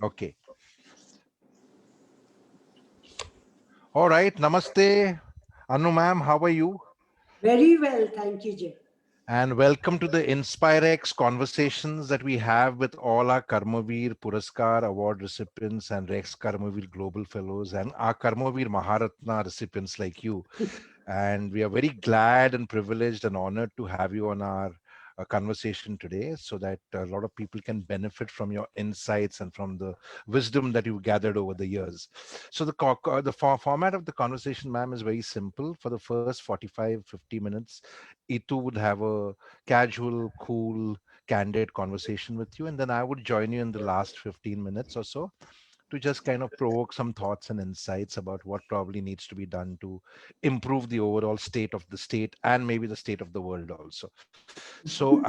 Okay. All right. Namaste. Anu ma'am, how are you? Very well, thank you, Jay. And welcome to the InspireX conversations that we have with all our Karmavir Puraskar Award recipients and Rex Karmavir Global Fellows and our Karmavir Maharatna recipients like you. And we are very glad and privileged and honored to have you on our conversation today so that a lot of people can benefit from your insights and from the wisdom that you've gathered over the years. So the format of the conversation, ma'am, is very simple. For the first 45, 50 minutes, Itu would have a casual, cool, candid conversation with you. And then I would join you in the last 15 minutes or so to just kind of provoke some thoughts and insights about what probably needs to be done to improve the overall state of the state and maybe the state of the world also. So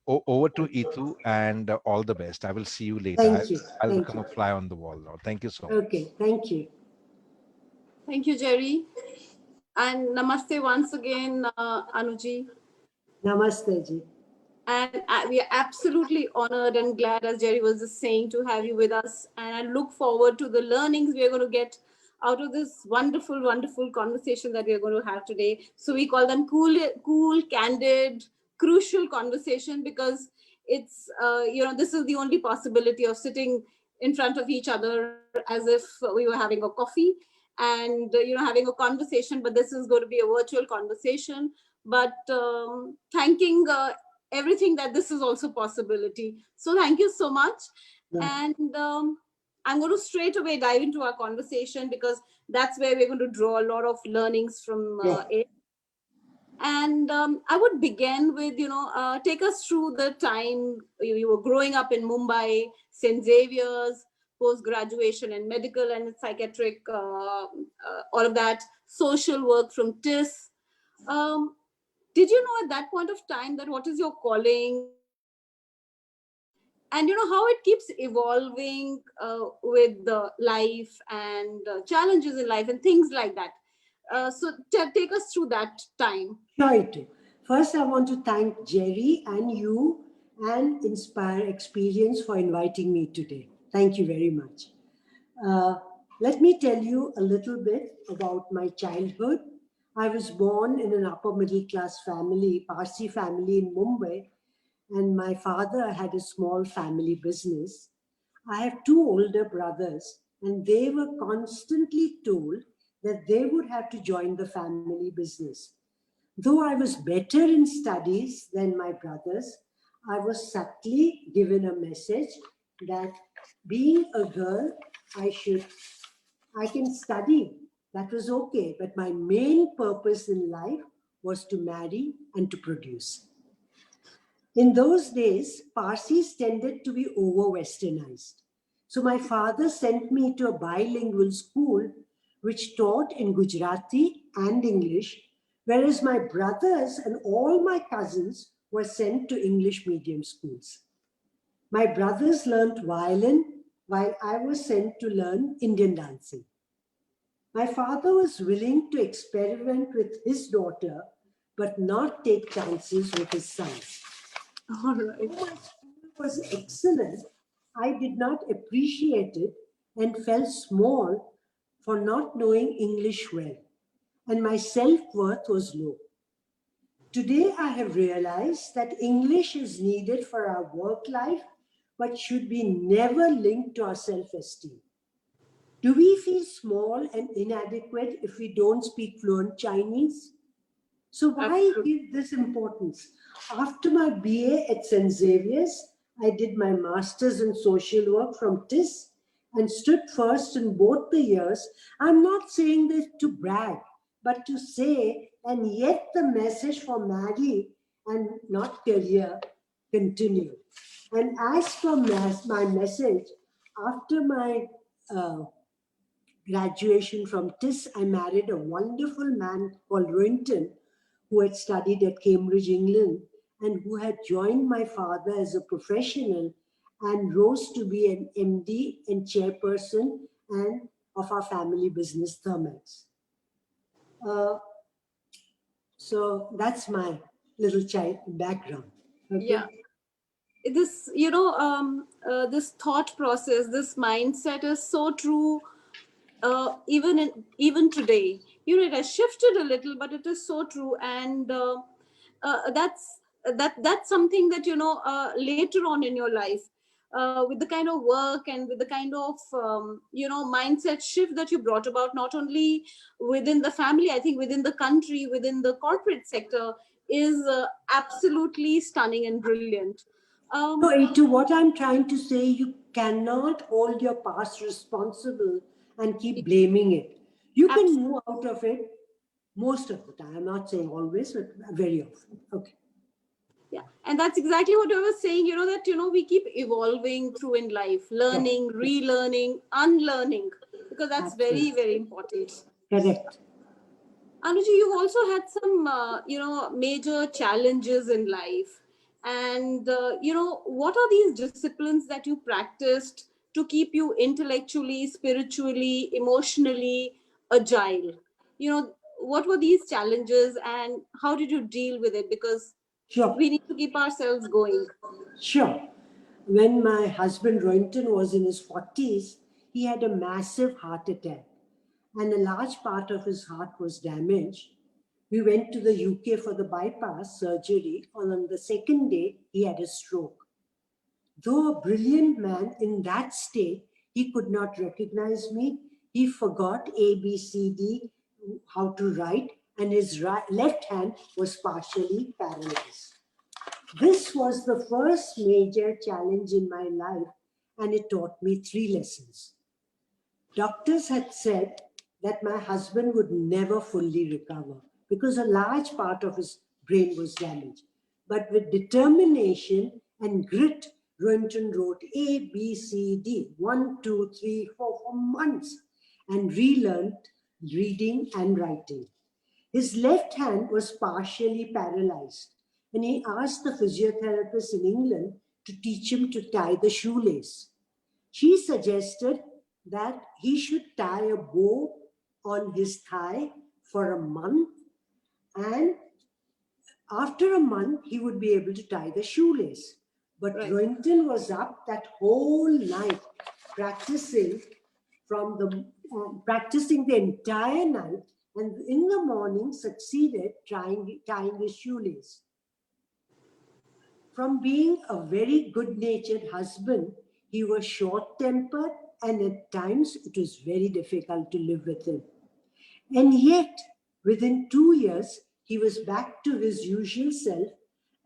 over to Itu and all the best. I will see you later. Thank you, I'll thank become you. a fly on the wall now. Thank you so much. Okay, thank you. Thank you, Jerry. And namaste once again, Anuji. Namaste, Ji. And we are absolutely honored and glad, as Jerry was just saying, to have you with us. And I look forward to the learnings we are going to get out of this wonderful, wonderful conversation that we are going to have today. So we call them cool, candid, crucial conversation, because it's, this is the only possibility of sitting in front of each other as if we were having a coffee and, having a conversation. But this is going to be a virtual conversation. But thanking everything that this is also possibility. So thank you so much. Yeah. And I'm going to straight away dive into our conversation, because that's where we're going to draw a lot of learnings from it. And I would begin with, take us through the time you were growing up in Mumbai, St. Xavier's, post-graduation in medical and psychiatric, all of that, social work from TIS. Did you know at that point of time that what is your calling, and how it keeps evolving with the life and challenges in life and things like that? So take us through that time. Sure. First, I want to thank Jerry and you and Inspire Experience for inviting me today. Thank you very much. Let me tell you a little bit about my childhood. I was born in an upper middle class family, Parsi family in Mumbai, and my father had a small family business. I have two older brothers, and they were constantly told that they would have to join the family business. Though I was better in studies than my brothers, I was subtly given a message that being a girl, I can study. That was okay. But my main purpose in life was to marry and to produce. In those days, Parsis tended to be over-westernized. So my father sent me to a bilingual school which taught in Gujarati and English, whereas my brothers and all my cousins were sent to English medium schools. My brothers learnt violin while I was sent to learn Indian dancing. My father was willing to experiment with his daughter, but not take chances with his sons. All right. My school was excellent. I did not appreciate it and felt small for not knowing English well, and my self-worth was low. Today, I have realized that English is needed for our work life, but should be never linked to our self-esteem. Do we feel small and inadequate if we don't speak fluent Chinese? So why give this importance? After my BA at St. Xavier's, I did my master's in social work from TIS and stood first in both the years. I'm not saying this to brag, but to say, and yet the message for Maggie and not career continue. And as for my message, after my graduation from TIS, I married a wonderful man called Roynton, who had studied at Cambridge, England, and who had joined my father as a professional and rose to be an MD and chairperson and of our family business, Thermax. So that's my little child background. Okay? Yeah. this, this thought process, this mindset is so true, even today. It has shifted a little, but it is so true. And that's something that, later on in your life, with the kind of work and with the kind of mindset shift that you brought about, not only within the family, I think within the country, within the corporate sector, is absolutely stunning and brilliant. So, to what I'm trying to say, you cannot hold your past responsible and keep blaming it. You can move out of it most of the time. I'm not saying always, but very often. Okay. Yeah, and that's exactly what I was saying, that, we keep evolving through in life, learning, relearning, unlearning, because that's very, very important. Correct. Anuji, you've also had some, major challenges in life. And, what are these disciplines that you practiced to keep you intellectually, spiritually, emotionally agile? What were these challenges and how did you deal with it? Because we need to keep ourselves going. Sure. When my husband Rohinton was in his 40s, he had a massive heart attack and a large part of his heart was damaged. We went to the UK for the bypass surgery, and on the second day, he had a stroke. Though a brilliant man in that state, he could not recognize me. He forgot A, B, C, D, how to write, and his left hand was partially paralyzed. This was the first major challenge in my life, and it taught me 3 lessons. Doctors had said that my husband would never fully recover because a large part of his brain was damaged. But with determination and grit, Rohinton wrote A, B, C, D, 1, 2, 3, 4 for months and relearned reading and writing. His left hand was partially paralyzed, and he asked the physiotherapist in England to teach him to tie the shoelace. She suggested that he should tie a bow on his thigh for a month, and after a month, he would be able to tie the shoelace. But Rohinton was up that whole night practicing practicing the entire night, and in the morning succeeded tying his shoelace. From being a very good-natured husband, he was short-tempered, and at times it was very difficult to live with him. And yet, within 2 years, he was back to his usual self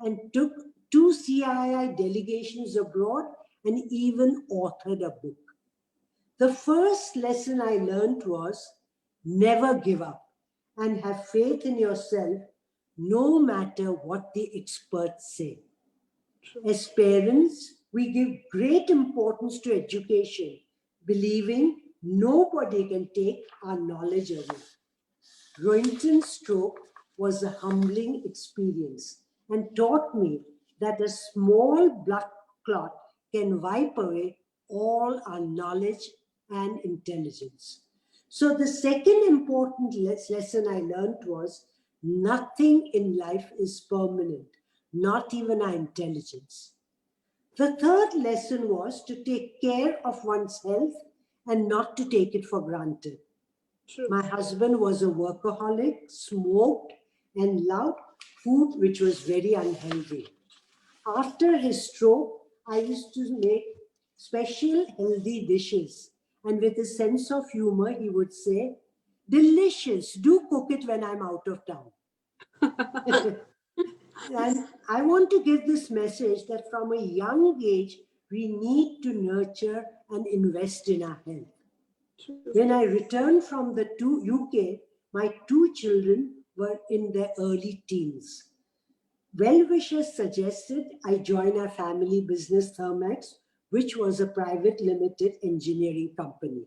and took 2 CII delegations abroad and even authored a book. The first lesson I learned was never give up and have faith in yourself no matter what the experts say. As parents, we give great importance to education, believing nobody can take our knowledge away. Rohinton's stroke was a humbling experience and taught me that a small blood clot can wipe away all our knowledge and intelligence. So the second important lesson I learned was nothing in life is permanent, not even our intelligence. The third lesson was to take care of one's health and not to take it for granted. True. My husband was a workaholic, smoked, and loved food which was very unhealthy. After his stroke, I used to make special healthy dishes. And with a sense of humor, he would say, delicious, do cook it when I'm out of town. And I want to give this message that from a young age, we need to nurture and invest in our health. When I returned from the UK, my 2 children were in their early teens. Well-wishers suggested I join our family business Thermax, which was a private limited engineering company.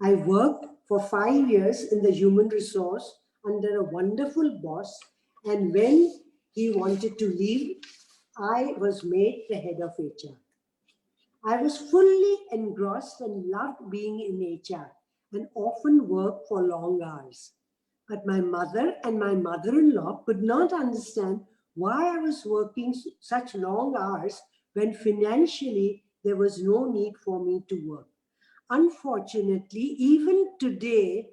I worked for 5 years in the human resource under a wonderful boss, and when he wanted to leave, I was made the head of HR. I was fully engrossed and loved being in HR and often worked for long hours. But my mother and my mother-in-law could not understand why I was working such long hours when financially there was no need for me to work. Unfortunately, even today,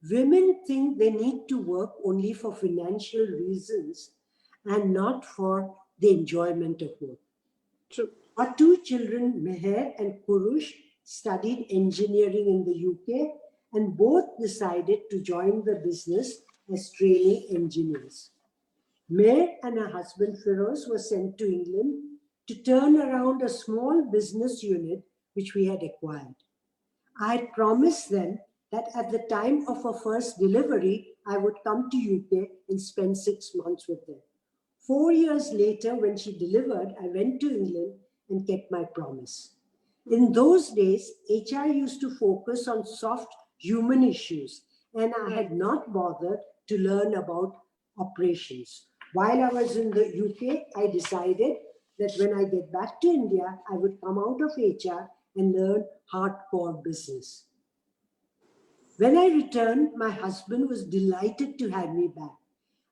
women think they need to work only for financial reasons and not for the enjoyment of work. True. Our two children, Meher and Kurush, studied engineering in the UK and both decided to join the business as trainee engineers. Meher and her husband Feroz were sent to England to turn around a small business unit which we had acquired. I had promised them that at the time of her first delivery, I would come to UK and spend 6 months with them. 4 years later, when she delivered, I went to England and kept my promise. In those days, HR used to focus on soft human issues, and I had not bothered to learn about operations. While I was in the UK, I decided that when I get back to India, I would come out of HR and learn hardcore business. When I returned, my husband was delighted to have me back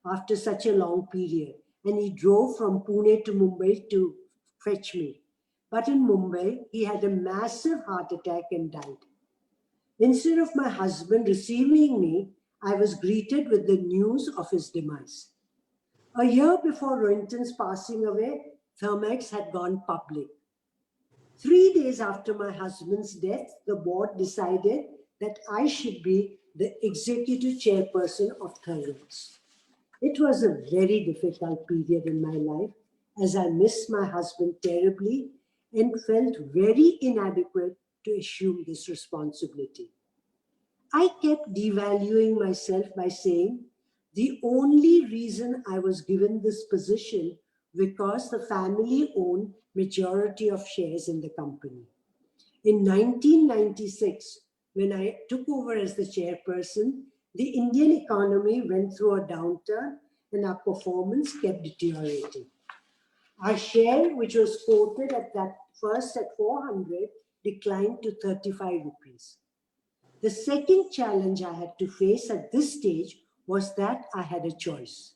after such a long period, and he drove from Pune to Mumbai to fetch me. But in Mumbai, he had a massive heart attack and died. Instead of my husband receiving me, I was greeted with the news of his demise. A year before Rohinton's passing away, Thermax had gone public. 3 days after my husband's death, the board decided that I should be the executive chairperson of Thermax. It was a very difficult period in my life as I missed my husband terribly and felt very inadequate to assume this responsibility. I kept devaluing myself by saying the only reason I was given this position because the family owned majority of shares in the company. In 1996, when I took over as the chairperson, the Indian economy went through a downturn and our performance kept deteriorating. Our share, which was quoted at that first at 400, declined to 35 rupees. The second challenge I had to face at this stage was that I had a choice,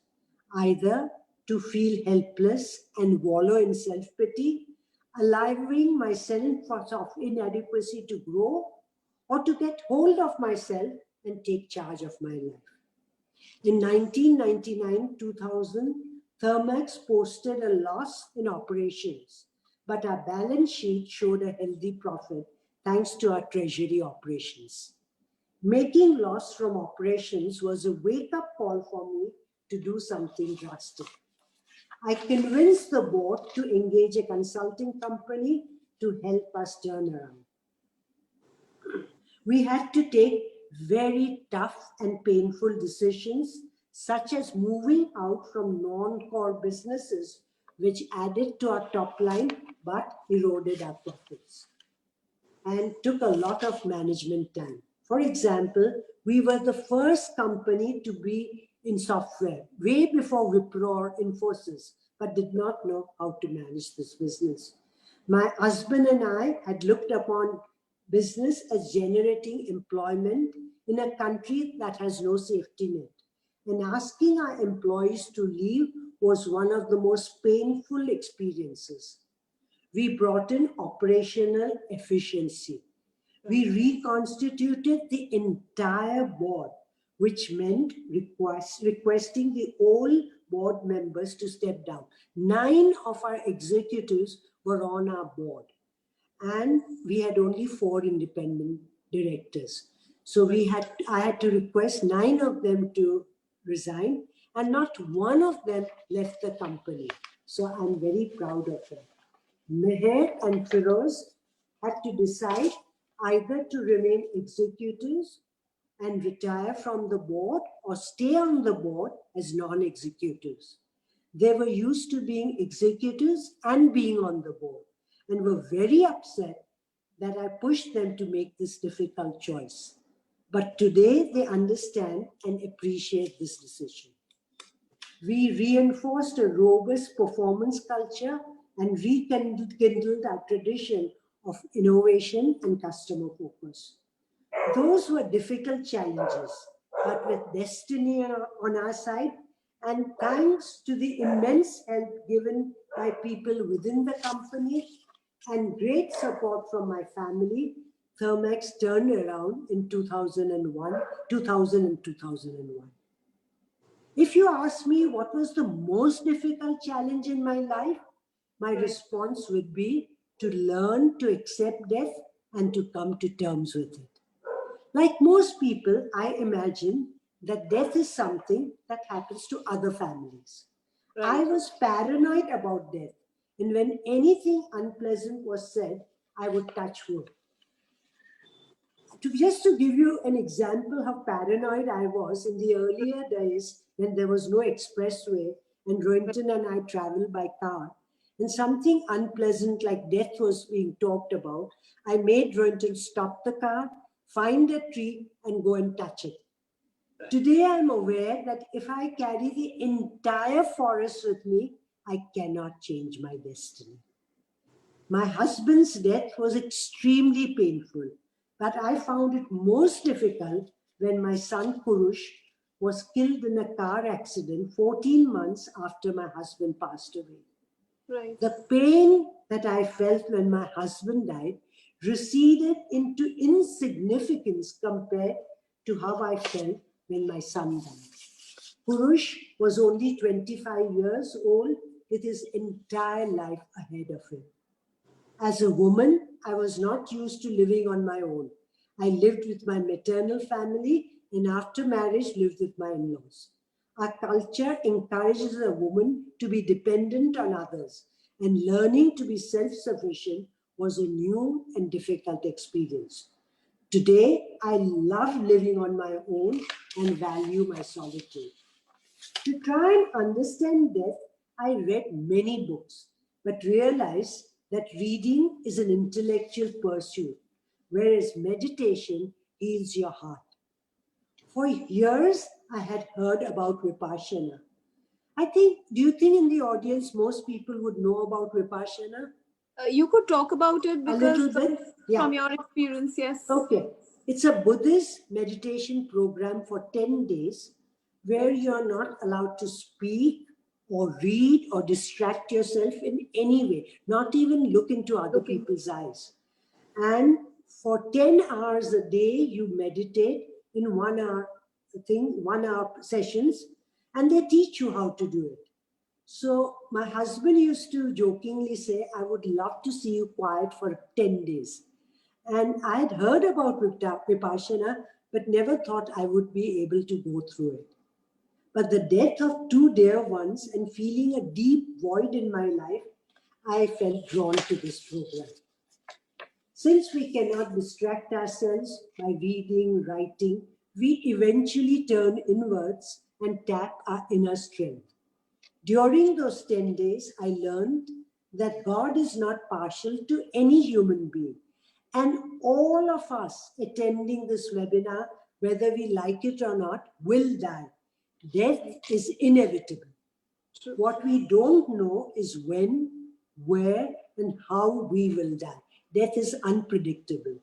either to feel helpless and wallow in self-pity, allowing my sense of inadequacy to grow, or to get hold of myself and take charge of my life. In 1999-2000, Thermax posted a loss in operations, but our balance sheet showed a healthy profit thanks to our treasury operations. Making loss from operations was a wake-up call for me to do something drastic. I convinced the board to engage a consulting company to help us turn around. We had to take very tough and painful decisions, such as moving out from non-core businesses, which added to our top line but eroded our profits and took a lot of management time. For example, we were the first company to be in software, way before Wipro or Infosys, but did not know how to manage this business. My husband and I had looked upon business as generating employment in a country that has no safety net. And asking our employees to leave was one of the most painful experiences. We brought in operational efficiency. We reconstituted the entire board, which meant requesting the all board members to step down. 9 of our executives were on our board, and we had only 4 independent directors. So I had to request 9 of them to resign, and not one of them left the company. So I'm very proud of them. Meher and Feroz had to decide either to remain executives and retire from the board or stay on the board as non-executives. They were used to being executives and being on the board and were very upset that I pushed them to make this difficult choice. But today they understand and appreciate this decision. We reinforced a robust performance culture and rekindled our tradition of innovation and customer focus. Those were difficult challenges, but with destiny on our side, and thanks to the immense help given by people within the company, and great support from my family, Thermex turned around in 2000 and 2001. If you ask me what was the most difficult challenge in my life, my response would be to learn to accept death and to come to terms with it. Like most people, I imagine that death is something that happens to other families. I was paranoid about death, and when anything unpleasant was said, I would touch wood. Just to give you an example how paranoid I was in the earlier days when there was no expressway and Rohinton and I traveled by car, and something unpleasant like death was being talked about, I made Rohinton stop the car, find a tree and go and touch it. Today I'm aware that if I carry the entire forest with me, I cannot change my destiny. My husband's death was extremely painful, but I found it most difficult when my son Purush was killed in a car accident 14 months after my husband passed away. Right. The pain that I felt when my husband died receded into insignificance compared to how I felt when my son died. Purush was only 25 years old with his entire life ahead of him. As a woman, I was not used to living on my own. I lived with my maternal family and after marriage lived with my in-laws. Our culture encourages a woman to be dependent on others, and learning to be self-sufficient was a new and difficult experience. Today, I love living on my own and value my solitude. To try and understand death, I read many books, but realized that reading is an intellectual pursuit, whereas meditation heals your heart. For years, I had heard about Vipassana. Do you think in the audience, most people would know about Vipassana? You could talk about it A little because bit? Yeah. from your experience, yes. Okay. It's a Buddhist meditation program for 10 days where you're not allowed to speak or read or distract yourself in any way, not even look into other people's eyes. And for 10 hours a day, you meditate in 1 hour 1 hour sessions, and they teach you how to do it. So my husband used to jokingly say, I would love to see you quiet for 10 days. And I had heard about Vipassana, but never thought I would be able to go through it. But the death of two dear ones and feeling a deep void in my life, I felt drawn to this program. Since we cannot distract ourselves by reading, writing, we eventually turn inwards and tap our inner strength. During those 10 days, I learned that God is not partial to any human being. And all of us attending this webinar, whether we like it or not, will die. Death is inevitable. What we don't know is when, where, and how we will die. Death is unpredictable.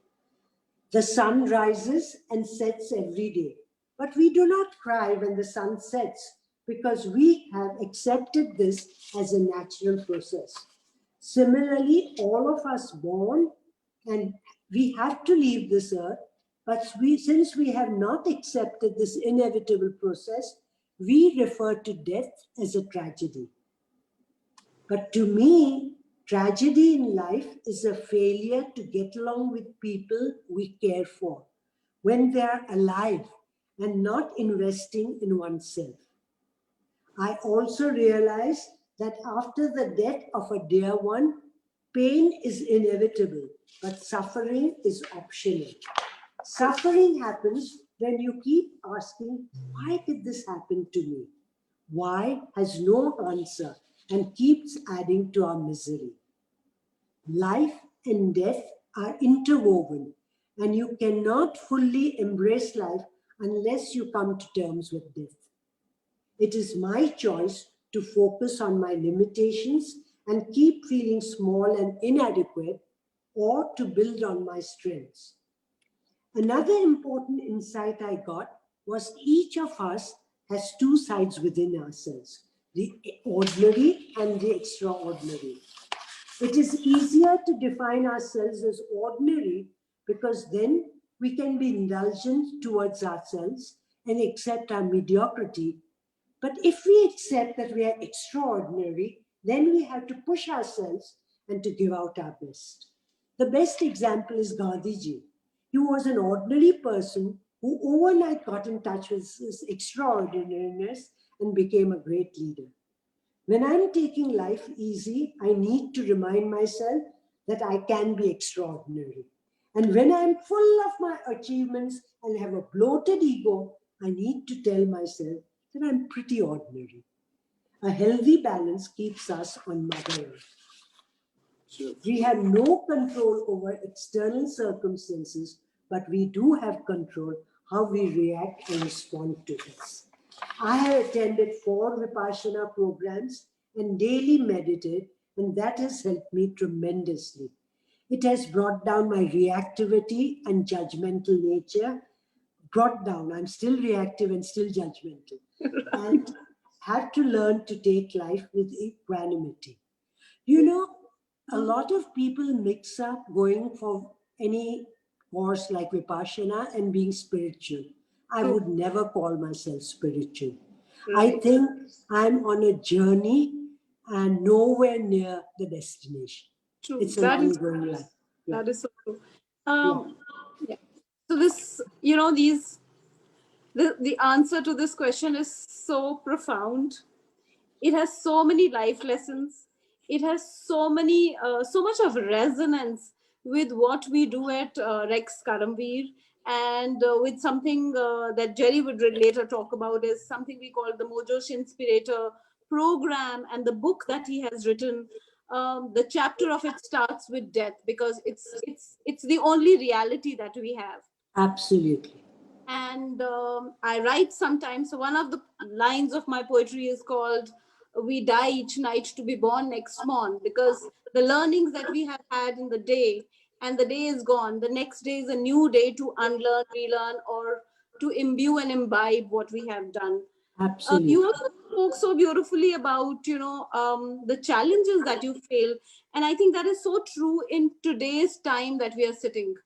The sun rises and sets every day, but we do not cry when the sun sets because we have accepted this as a natural process. Similarly, all of us born and we have to leave this earth, but since we have not accepted this inevitable process, we refer to death as a tragedy. But to me, tragedy in life is a failure to get along with people we care for when they are alive and not investing in oneself. I also realized that after the death of a dear one, pain is inevitable, but suffering is optional. Suffering happens when you keep asking, why did this happen to me? Why has no answer and keeps adding to our misery. Life and death are interwoven, and you cannot fully embrace life unless you come to terms with death. It is my choice to focus on my limitations and keep feeling small and inadequate, or to build on my strengths. Another important insight I got was each of us has two sides within ourselves, the ordinary and the extraordinary. It is easier to define ourselves as ordinary because then we can be indulgent towards ourselves and accept our mediocrity. But if we accept that we are extraordinary, then we have to push ourselves and to give out our best. The best example is Gandhiji. He was an ordinary person who overnight got in touch with his extraordinariness and became a great leader. When I'm taking life easy, I need to remind myself that I can be extraordinary. And when I'm full of my achievements and have a bloated ego, I need to tell myself that I'm pretty ordinary. A healthy balance keeps us on Mother Earth. We have no control over external circumstances, but we do have control how we react and respond to this. I have attended 4 Vipassana programs and daily meditate, and that has helped me tremendously. It has brought down my reactivity and judgmental nature. Brought down, I'm still reactive and still judgmental. And have to learn to take life with equanimity. You know, a lot of people mix up going for any course like Vipassana and being spiritual. I would never call myself spiritual. I think I'm on a journey and nowhere near the destination. True. It's an ongoing life. Yeah. That is so true. Yeah. So this, the answer to this question is so profound. It has so many life lessons. It has so much of resonance with what we do at Rex Karamveer, and with something that Jerry would later talk about is something we call the Mojosh Inspirator program, and the book that he has written. The chapter of it starts with death because it's the only reality that we have. Absolutely. And I write sometimes. So one of the lines of my poetry is called "We die each night to be born next morn," because the learnings that we have had in the day, and the day is gone. The next day is a new day to unlearn, relearn, or to imbue and imbibe what we have done. Absolutely. You also spoke so beautifully about the challenges that you feel, and I think that is so true in today's time that we are sitting,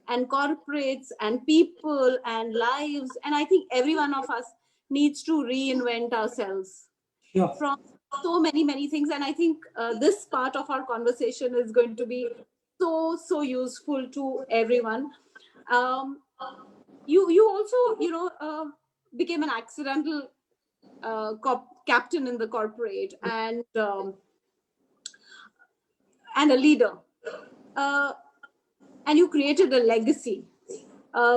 and corporates and people and lives, and I think every one of us needs to reinvent ourselves from so many things. And I think this part of our conversation is going to be so useful to everyone. You also became an accidental captain in the corporate, and a leader, and you created a legacy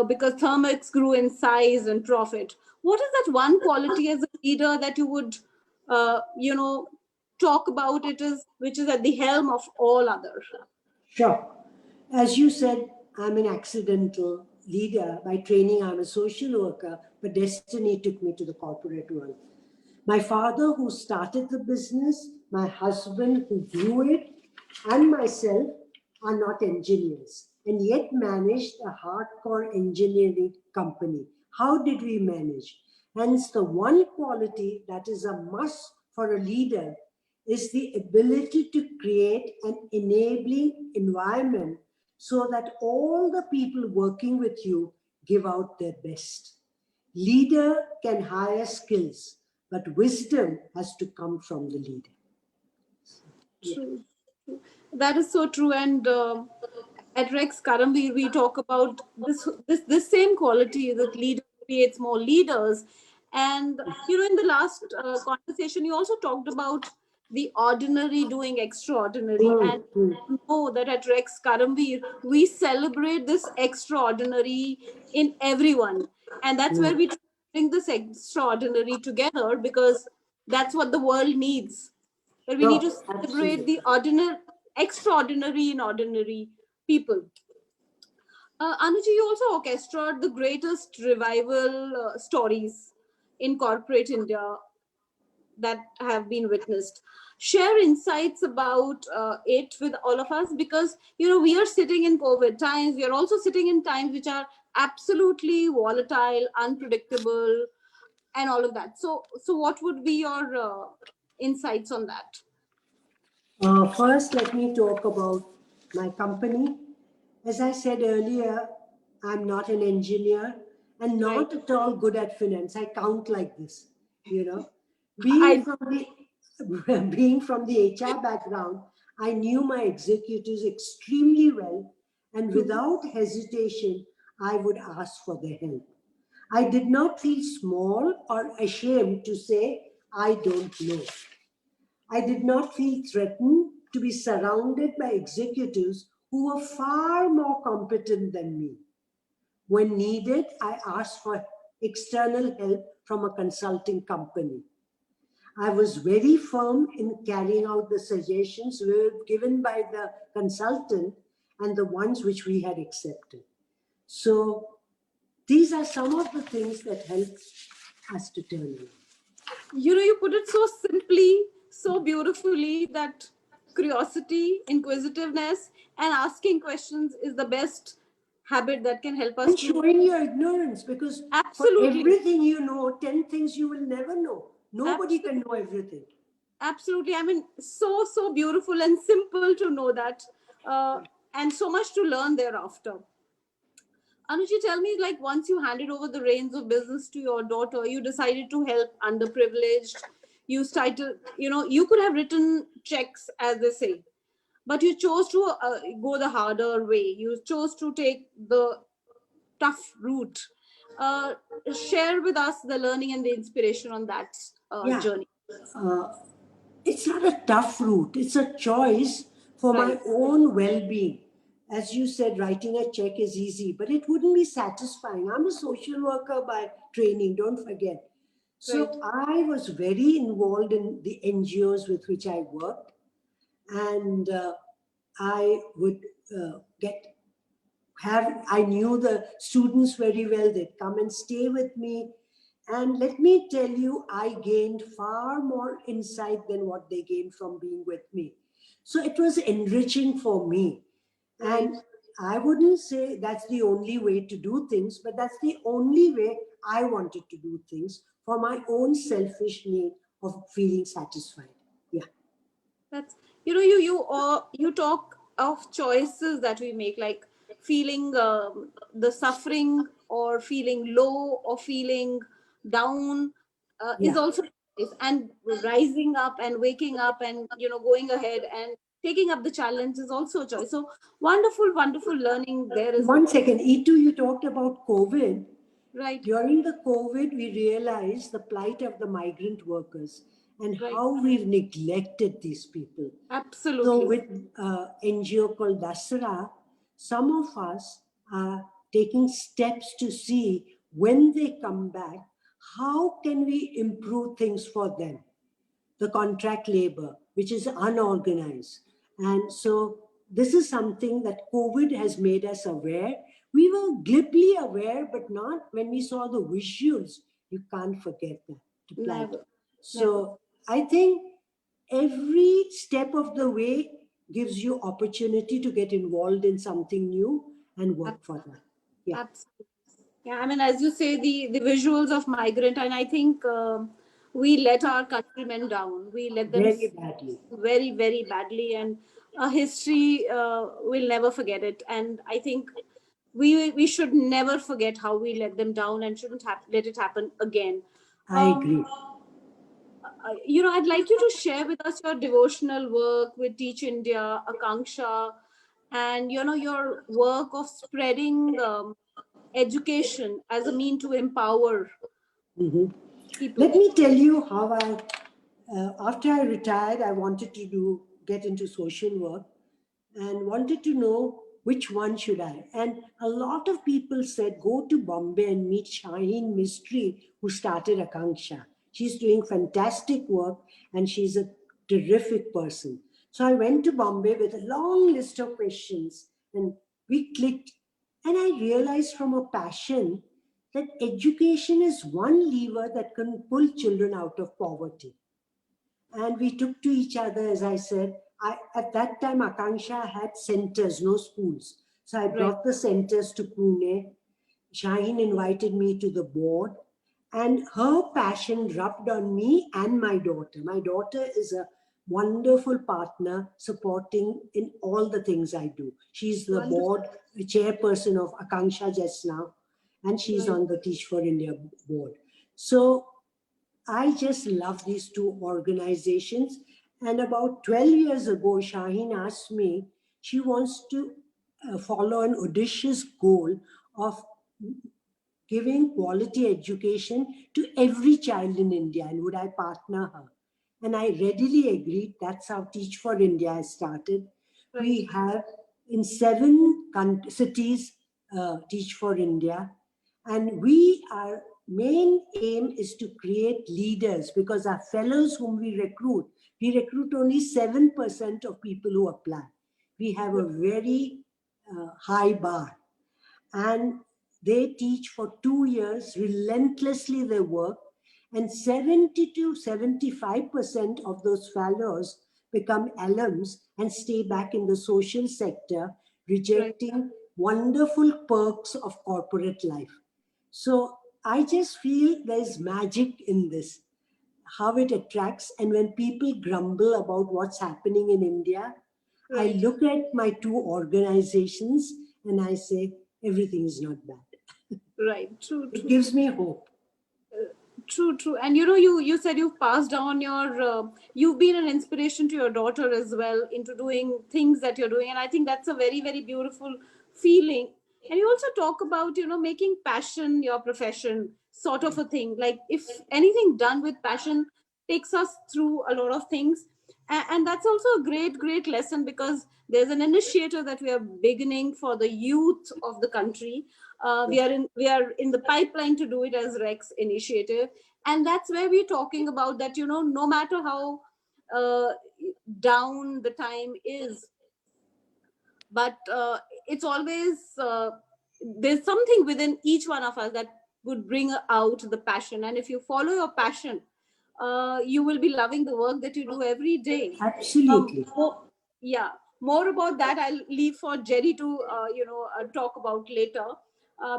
because Thermix grew in size and profit. What is that one quality as a leader that you would talk about which is at the helm of all others? Sure. As you said, I'm an accidental leader. By training, I'm a social worker, but destiny took me to the corporate world. My father, who started the business, my husband, who grew it, and myself are not engineers, and yet managed a hardcore engineering company. How did we manage? Hence, the one quality that is a must for a leader is the ability to create an enabling environment so that all the people working with you give out their best. Leader can hire skills, but wisdom has to come from the leader. True. That is so true. And at Rex Karamveer, we talk about this same quality, that leader creates more leaders. And in the last conversation, you also talked about the ordinary doing extraordinary. And you know that at Rex Karamveer, we celebrate this extraordinary in everyone. And that's where we bring this extraordinary together, because that's what the world needs. But we need to celebrate the extraordinary in ordinary people. Anuji, you also orchestrated the greatest revival stories in corporate India that have been witnessed. Share insights about it with all of us, because we are sitting in COVID times. We are also sitting in times which are absolutely volatile, unpredictable, and all of that. So what would be your insights on that? First, let me talk about my company. As I said earlier, I'm not an engineer and not at all good at finance. I count like this, you know. Being from the HR background, I knew my executives extremely well, and without hesitation, I would ask for their help. I did not feel small or ashamed to say, I don't know. I did not feel threatened to be surrounded by executives who were far more competent than me. When needed, I asked for external help from a consulting company. I was very firm in carrying out the suggestions given by the consultant and the ones which we had accepted. So these are some of the things that helped us to turn around. You know, you put it so simply, so beautifully, that curiosity, inquisitiveness, and asking questions is the best habit that can help us. And showing your ignorance, because Absolutely. for everything you know, 10 things you will never know. Nobody can know everything. Absolutely. I mean, so beautiful and simple to know that, and so much to learn thereafter. Anuji, tell me, like, once you handed over the reins of business to your daughter, you decided to help underprivileged. You started, you know, you could have written checks, as they say, but you chose to go the harder way. You chose to take the tough route. Share with us the learning and the inspiration on that journey. It's not a tough route. It's a choice for my own well-being. As you said, writing a check is easy, but it wouldn't be satisfying. I'm a social worker by training, don't forget. So I was very involved in the NGOs with which I worked, and I would I knew the students very well. They'd come and stay with me. And let me tell you, I gained far more insight than what they gained from being with me. So it was enriching for me. And I wouldn't say that's the only way to do things, but that's the only way I wanted to do things for my own selfish need of feeling satisfied. Yeah. That's, you know, you talk of choices that we make, like feeling the suffering, or feeling low, or feeling down, is also a choice. And rising up and waking up and, you know, going ahead and taking up the challenge is also a choice. So wonderful learning there is. One second, Itu, you talked about COVID. Right. During the COVID, we realized the plight of the migrant workers and how we've neglected these people. Absolutely. So with NGO called Dasara, some of us are taking steps to see when they come back, how can we improve things for them? The contract labor, which is unorganized. And so this is something that COVID has made us aware. We were glibly aware, but not when we saw the visuals. You can't forget that. Never. So I think every step of the way gives you opportunity to get involved in something new and work for that. Yeah. Absolutely. Yeah, I mean, as you say, the visuals of migrant, and I think we let our countrymen down. We let them very badly. Very badly, and history will never forget it. And I think we should never forget how we let them down, and shouldn't let it happen again. I agree. You know, I'd like you to share with us your devotional work with Teach India, Akanksha, and, you know, your work of spreading education as a mean to empower people. Let me tell you how after I retired, I wanted to get into social work and wanted to know which one should I. And a lot of people said, go to Bombay and meet Shaheen Mistry, who started Akanksha. She's doing fantastic work and she's a terrific person. So I went to Bombay with a long list of questions and we clicked. And I realized from a passion that education is one lever that can pull children out of poverty. And we took to each other, as I said. At that time, Akanksha had centers, no schools. So I brought the centers to Pune. Shaheen invited me to the board. And her passion rubbed on me and my daughter. My daughter is a wonderful partner, supporting in all the things I do. She's the Wonderful. board chairperson of Akanksha just now, and she's Right. on the Teach for India board. So I just love these two organizations. And about 12 years ago, Shaheen asked me, she wants to follow an audacious goal of giving quality education to every child in India, and would I partner her? And I readily agreed. That's how Teach for India has started. Right. We have in 7 cities Teach for India, and our main aim is to create leaders, because our fellows whom we recruit only 7% of people who apply. We have a very high bar, and they teach for 2 years relentlessly their work, and 70 to 75% of those fellows become alums and stay back in the social sector, Right. rejecting wonderful perks of corporate life. So I just feel there's magic in this, how it attracts. And when people grumble about what's happening in India, I Right. look at my two organizations and I say, everything is not bad. Right. True. It True. gives me hope. True, true. And you said you've passed on your you've been an inspiration to your daughter as well into doing things that you're doing, and I think that's a very, very beautiful feeling. And you also talk about making passion your profession, sort of a thing. Like, if anything done with passion takes us through a lot of things. And that's also a great, great lesson, because there's an initiative that we are beginning for the youth of the country. We are in the pipeline to do it as Rex initiative, and that's where we're talking about that. No matter how uh, down the time is, but it's always there's something within each one of us that would bring out the passion, and if you follow your passion, you will be loving the work that you do every day. Absolutely. Yeah, more about that I'll leave for Jerry to talk about later,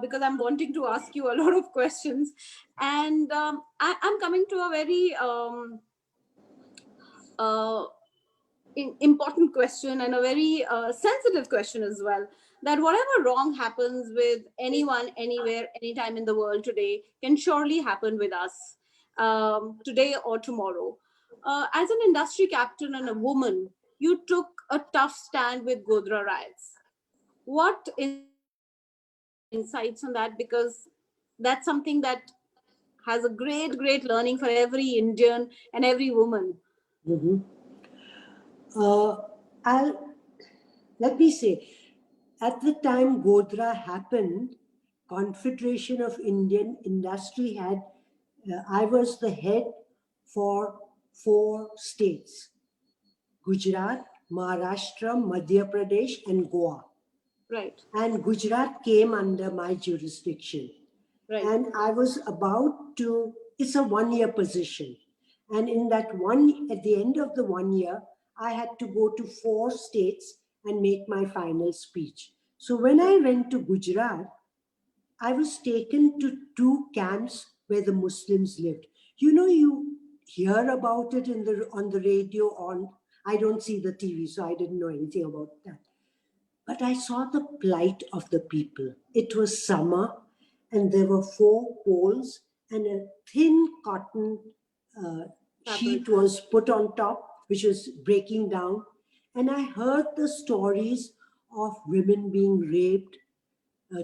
because I'm wanting to ask you a lot of questions. And I'm coming to a very uh, important question, and a very sensitive question as well, that whatever wrong happens with anyone, anywhere, anytime in the world today can surely happen with us, today or tomorrow. As an industry captain and a woman, you took a tough stand with Godhra riots. What insights on that? Because that's something that has a great, great learning for every Indian and every woman. Mhm. I'll Let me say, at the time Godhra happened, Confederation of Indian Industry had, I was the head for 4 states: Gujarat, Maharashtra, Madhya Pradesh, and Goa. Right, And Gujarat came under my jurisdiction. right, And I was about to, it's a 1 year position. And in that one, at the end of the 1 year, I had to go to 4 states and make my final speech. So when I went to Gujarat, I was taken to 2 camps where the Muslims lived. You hear about it on the radio. I don't see the TV, so I didn't know anything about that. But I saw the plight of the people. It was summer, and there were 4 poles, and a thin cotton uh, fabric. sheet was put on top, which was breaking down. And I heard the stories of women being raped,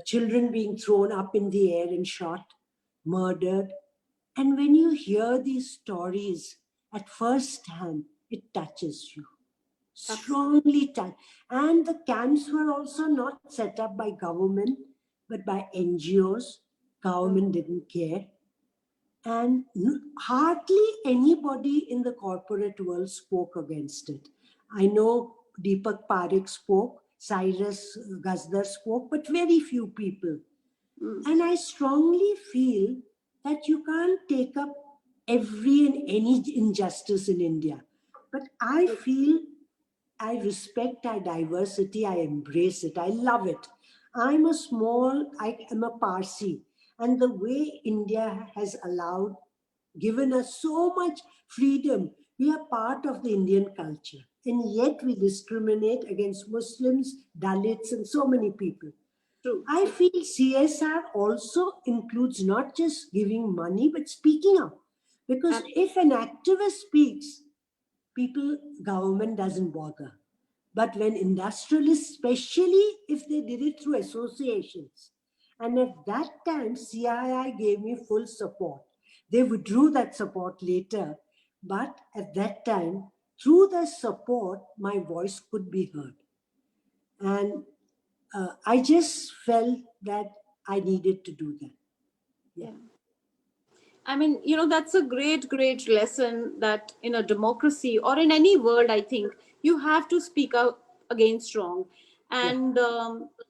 children being thrown up in the air and shot, murdered. And when you hear these stories at first hand, it touches you, Absolutely. strongly touched. And the camps were also not set up by government, but by NGOs. Government didn't care. And hardly anybody in the corporate world spoke against it. I know Deepak Parekh spoke, Cyrus Gazdar spoke, but very few people. Mm. And I strongly feel that you can't take up every and any injustice in India. But I feel I respect our diversity. I embrace it. I love it. I am a Parsi. And the way India has given us so much freedom. We are part of the Indian culture, and yet we discriminate against Muslims, Dalits, and so many people. True, I true. feel CSR also includes not just giving money, but speaking up. Because if an activist speaks, government doesn't bother. But when industrialists, especially if they did it through associations, and at that time, CII gave me full support. They withdrew that support later, but at that time, through the support, my voice could be heard. And I just felt that I needed to do that. Yeah. Yeah. I mean, that's a great, great lesson that in a democracy or in any world, I think you have to speak out against wrong. Yeah. And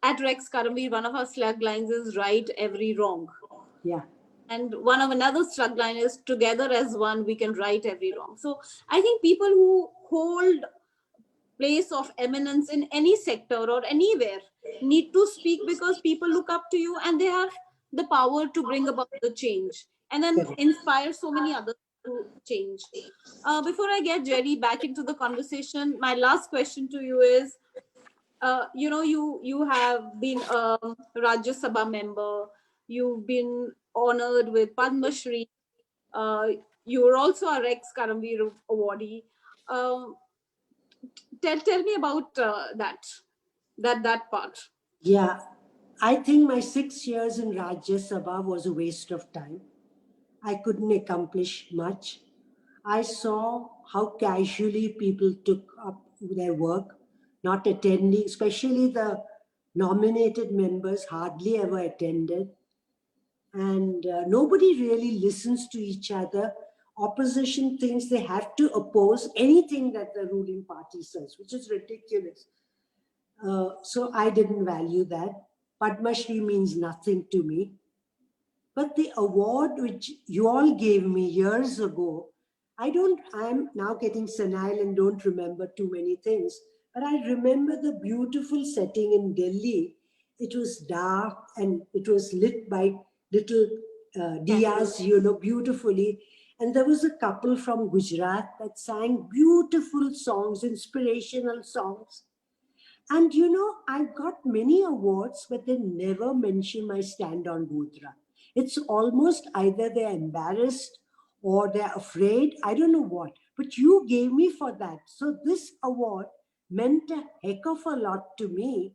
at Rex Karamveer, one of our slug lines is right every wrong. Yeah. And one of another slug line is together as one, we can right every wrong. So I think people who hold place of eminence in any sector or anywhere need to speak, because people look up to you and they have the power to bring about the change and then Correct. inspire so many others to change. Before I get Jerry back into the conversation, my last question to you is, you have been a Rajya Sabha member, you've been honored with Padma Shri, uh, you're also a Rex Karamveer awardee. Um, tell me about that part. Yeah. I think my 6 years in Rajya Sabha was a waste of time. I couldn't accomplish much. I saw how casually people took up their work, not attending, especially the nominated members hardly ever attended. And nobody really listens to each other. Opposition thinks they have to oppose anything that the ruling party says, which is ridiculous. So I didn't value that. Padma Shri means nothing to me. But the award which you all gave me years ago, I'm now getting senile and don't remember too many things. But I remember the beautiful setting in Delhi. It was dark and it was lit by little diyas, beautifully. And there was a couple from Gujarat that sang beautiful songs, inspirational songs. And I got many awards, but they never mention my stand on Bodhra. It's almost either they're embarrassed or they're afraid. I don't know what. But you gave me for that. So this award meant a heck of a lot to me.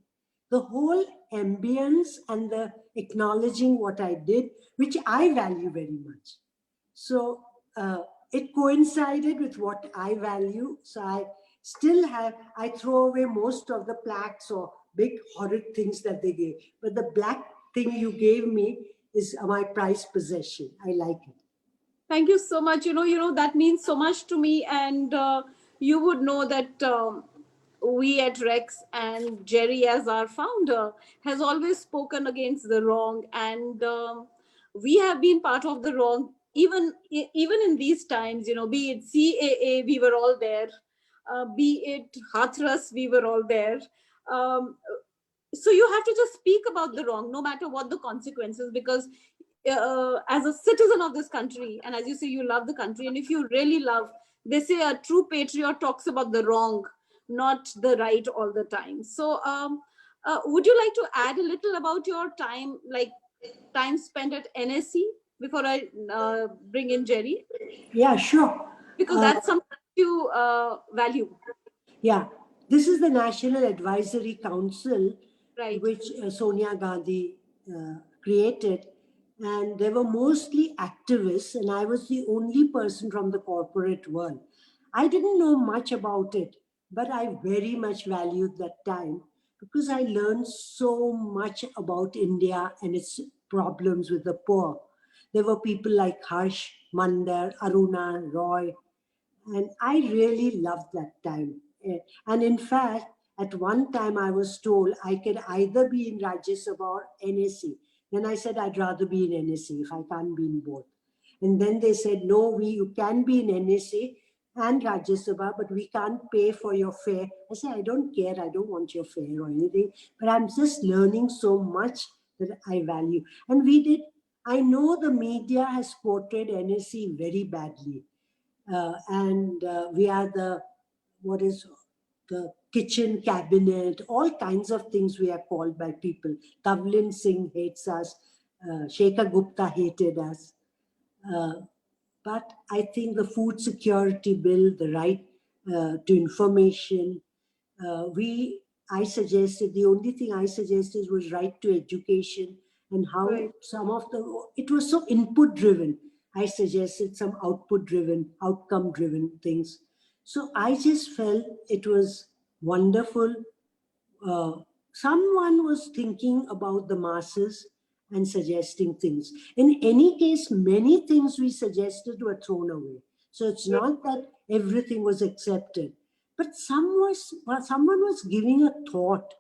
The whole ambience and the acknowledging what I did, which I value very much. So it coincided with what I value. So I throw away most of the plaques or big horrid things that they gave. But the black thing you gave me is my prized possession. I like it. Thank you so much. That means so much to me. And you would know that we at Rex and Jerry, as our founder, has always spoken against the wrong. And we have been part of the wrong, even in these times, be it CAA, we were all there. Be it Hathras, we were all there. Um, so you have to just speak about the wrong, no matter what the consequences, because as a citizen of this country, and as you say, you love the country, and if you really love, they say a true patriot talks about the wrong, not the right all the time. So would you like to add a little about your time, like time spent at NSC, before I bring in Jerry? Yeah, sure. Because that's something you value. Yeah, this is the National Advisory Council, Right. which Sonia Gandhi created. And they were mostly activists, and I was the only person from the corporate world. I didn't know much about it, but I very much valued that time because I learned so much about India and its problems with the poor. There were people like Harsh, Mandar, Aruna, Roy, and I really loved that time. And in fact, at one time I was told I could either be in Rajya Sabha or NSC. Then I said I'd rather be in NSC if I can't be in both. And then they said, no, you can be in NSC and Rajya Sabha, but we can't pay for your fare. I said, I don't care. I don't want your fare or anything. But I'm just learning so much that I value. And we did I know the media has portrayed NSE very badly. And we are what is the kitchen cabinet, all kinds of things we are called by people. Tavlin Singh hates us. Shekhar Gupta hated us. Uh, but I think the food security bill, the right to information, I suggested, the only thing I suggested was right to education, and how Right. some of it was so input driven. I suggested some output driven, outcome driven things. So I just felt it was wonderful. uh, Someone was thinking about the masses and suggesting things. In any case, many things we suggested were thrown away. So it's not that everything was accepted, but someone was giving a thought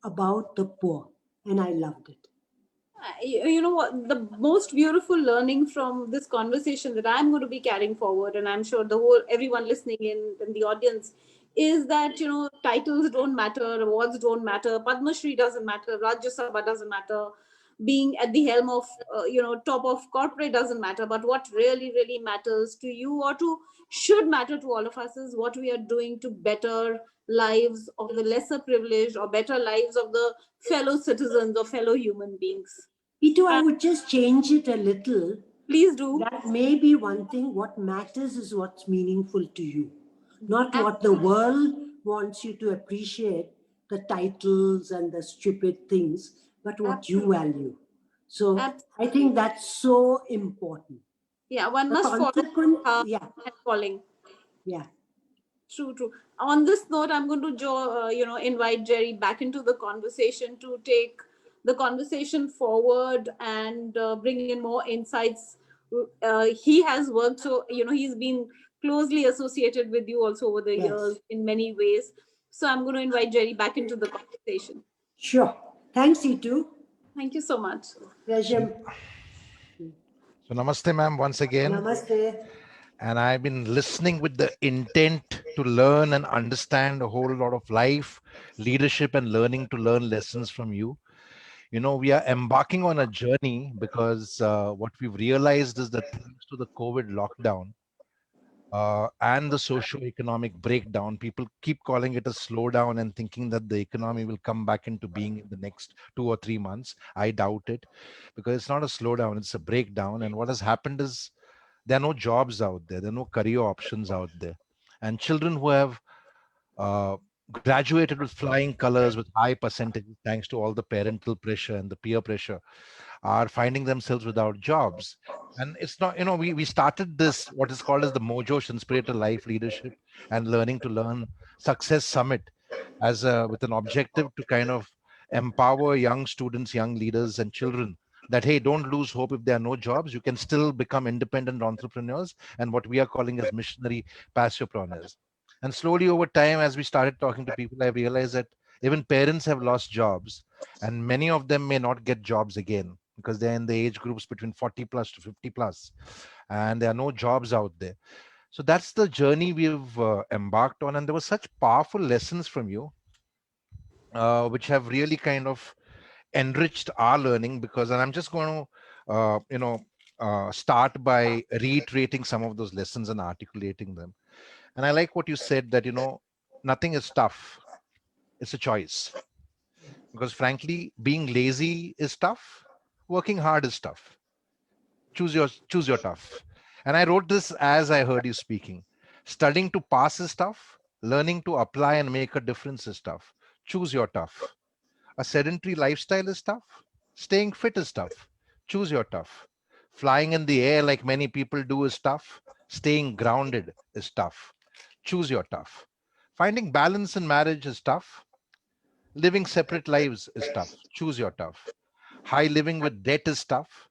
about the poor, and I loved it. You know what, the most beautiful learning from this conversation that I'm going to be carrying forward, and I'm sure the whole everyone listening in the audience, is that, you know, titles don't matter, awards don't matter, Padma Shri doesn't matter, Rajya Sabha doesn't matter, being at the helm of top of corporate doesn't matter, but what really matters to you, or to should matter to all of us, is what we are doing to better lives of the lesser privileged, or better lives of the fellow citizens or fellow human beings. Ito, I would just change it a little. Please do. That may be one thing. What matters is what's meaningful to you, not what the Absolutely. world wants you to appreciate, the titles and the stupid things, but what you Absolutely. value. So I think Absolutely. that's so important. Yeah, one The must follow consequent, uh, yeah, and falling. yeah. True. On this note, I'm going to invite Jerry back into the conversation to take the conversation forward and bring in more insights. He has worked, so he's been closely associated with you also over the Yes, years in many ways. So I'm going to invite Jerry back into the conversation. sure. Thanks, Itu. Thank you so much. So, Pleasure. so namaste, ma'am, once again. Namaste. And I've been listening with the intent to learn and understand a whole lot of life, leadership, and learning to learn lessons from you. We are embarking on a journey because what we've realized is that thanks to the COVID lockdown and the socio-economic breakdown, people keep calling it a slowdown and thinking that the economy will come back into being in the next 2 or 3 months. I doubt it, because it's not a slowdown, it's a breakdown. And what has happened is there are no jobs out there, there are no career options out there. And children who have uh, graduated with flying colors with high percentages, thanks to all the parental pressure and the peer pressure, are finding themselves without jobs. And it's not, we started this, what is called as the Mojosh Inspirator Life Leadership and Learning to Learn Success Summit, with an objective to kind of empower young students, young leaders, and children, that hey, don't lose hope. If there are no jobs, you can still become independent entrepreneurs and what we are calling as missionary passepreneurs. And slowly over time, as we started talking to people, I realized that even parents have lost jobs, and many of them may not get jobs again because they're in the age groups between 40 plus to 50 plus, and there are no jobs out there. So that's the journey we've embarked on, and there were such powerful lessons from you, which have really kind of enriched our learning. Because, and I'm just going to start by reiterating some of those lessons and articulating them. And I like what you said, that nothing is tough, it's a choice. Because frankly, being lazy is tough, working hard is tough. Choose your tough. And I wrote this as I heard you speaking. Studying to pass is tough, learning to apply and make a difference is tough. Choose your tough. A sedentary lifestyle is tough, staying fit is tough. Choose your tough. Flying in the air like many people do is tough, staying grounded is tough. Choose your tough. Finding balance in marriage is tough, living separate lives is tough. Choose your tough. High living with debt is tough,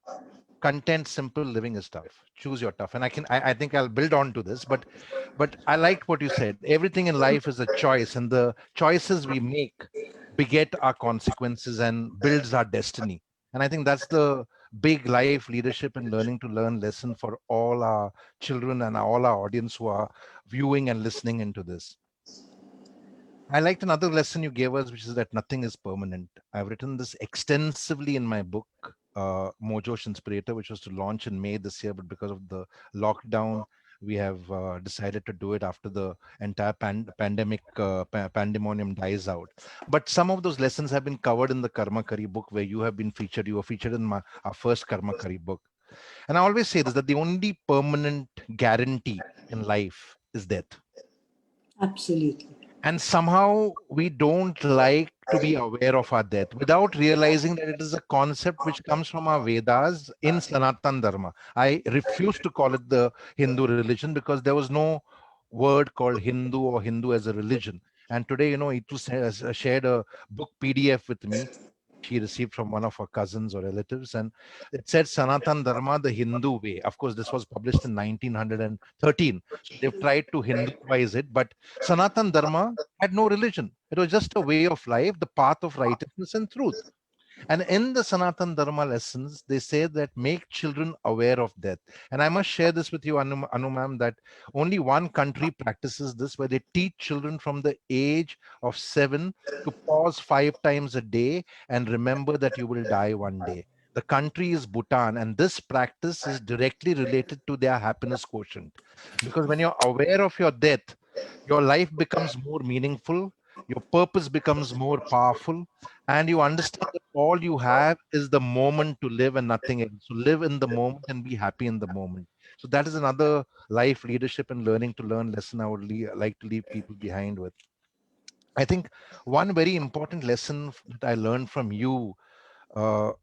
content simple living is tough. Choose your tough. And I think I'll build on to this, but I liked what you said. Everything in life is a choice, and the choices we make beget our consequences and builds our destiny. And I think that's the big life leadership and learning to learn lesson for all our children and all our audience who are viewing and listening into this. I liked another lesson you gave us, which is that nothing is permanent. I've written this extensively in my book, Mojosh Inspirator, which was to launch in May this year, but because of the lockdown, we have decided to do it after the entire pandemic pandemonium dies out. But some of those lessons have been covered in the Karma Kari book, where you have been featured. You were featured in our first Karma Kari book. And I always say this, that the only permanent guarantee in life is death. Absolutely. And somehow we don't like to be aware of our death without realizing that it is a concept which comes from our Vedas in Sanatan Dharma. I refuse to call it the Hindu religion because there was no word called Hindu or Hindu as a religion. And today, Itu has shared a book PDF with me she received from one of her cousins or relatives, and it said Sanatan Dharma, the Hindu way. Of course, this was published in 1913, so they've tried to Hinduize it, but Sanatan Dharma had no religion. It was just a way of life, the path of righteousness and truth. And in the Sanatan Dharma lessons, they say that make children aware of death. And I must share this with you, Anu ma'am, that only one country practices this, where they teach children from the age of 7 to pause 5 times a day and remember that you will die one day. The country is Bhutan, and this practice is directly related to their happiness quotient. Because when you're aware of your death, your life becomes more meaningful, your purpose becomes more powerful, and you understand that all you have is the moment to live and nothing else. So live in the moment and be happy in the moment. So that is another life leadership and learning to learn lesson I would like to leave people behind with. I think one very important lesson that I learned from you,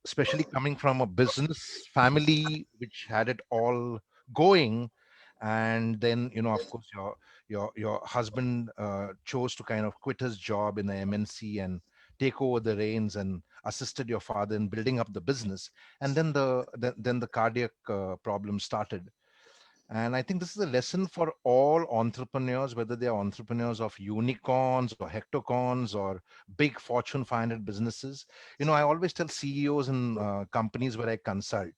especially coming from a business family which had it all going, and then of course your husband chose to kind of quit his job in the MNC and take over the reins and assisted your father in building up the business, and then the cardiac problem started. And I think this is a lesson for all entrepreneurs, whether they are entrepreneurs of unicorns or hectocons or big Fortune 500 businesses. I always tell CEOs and companies where I consult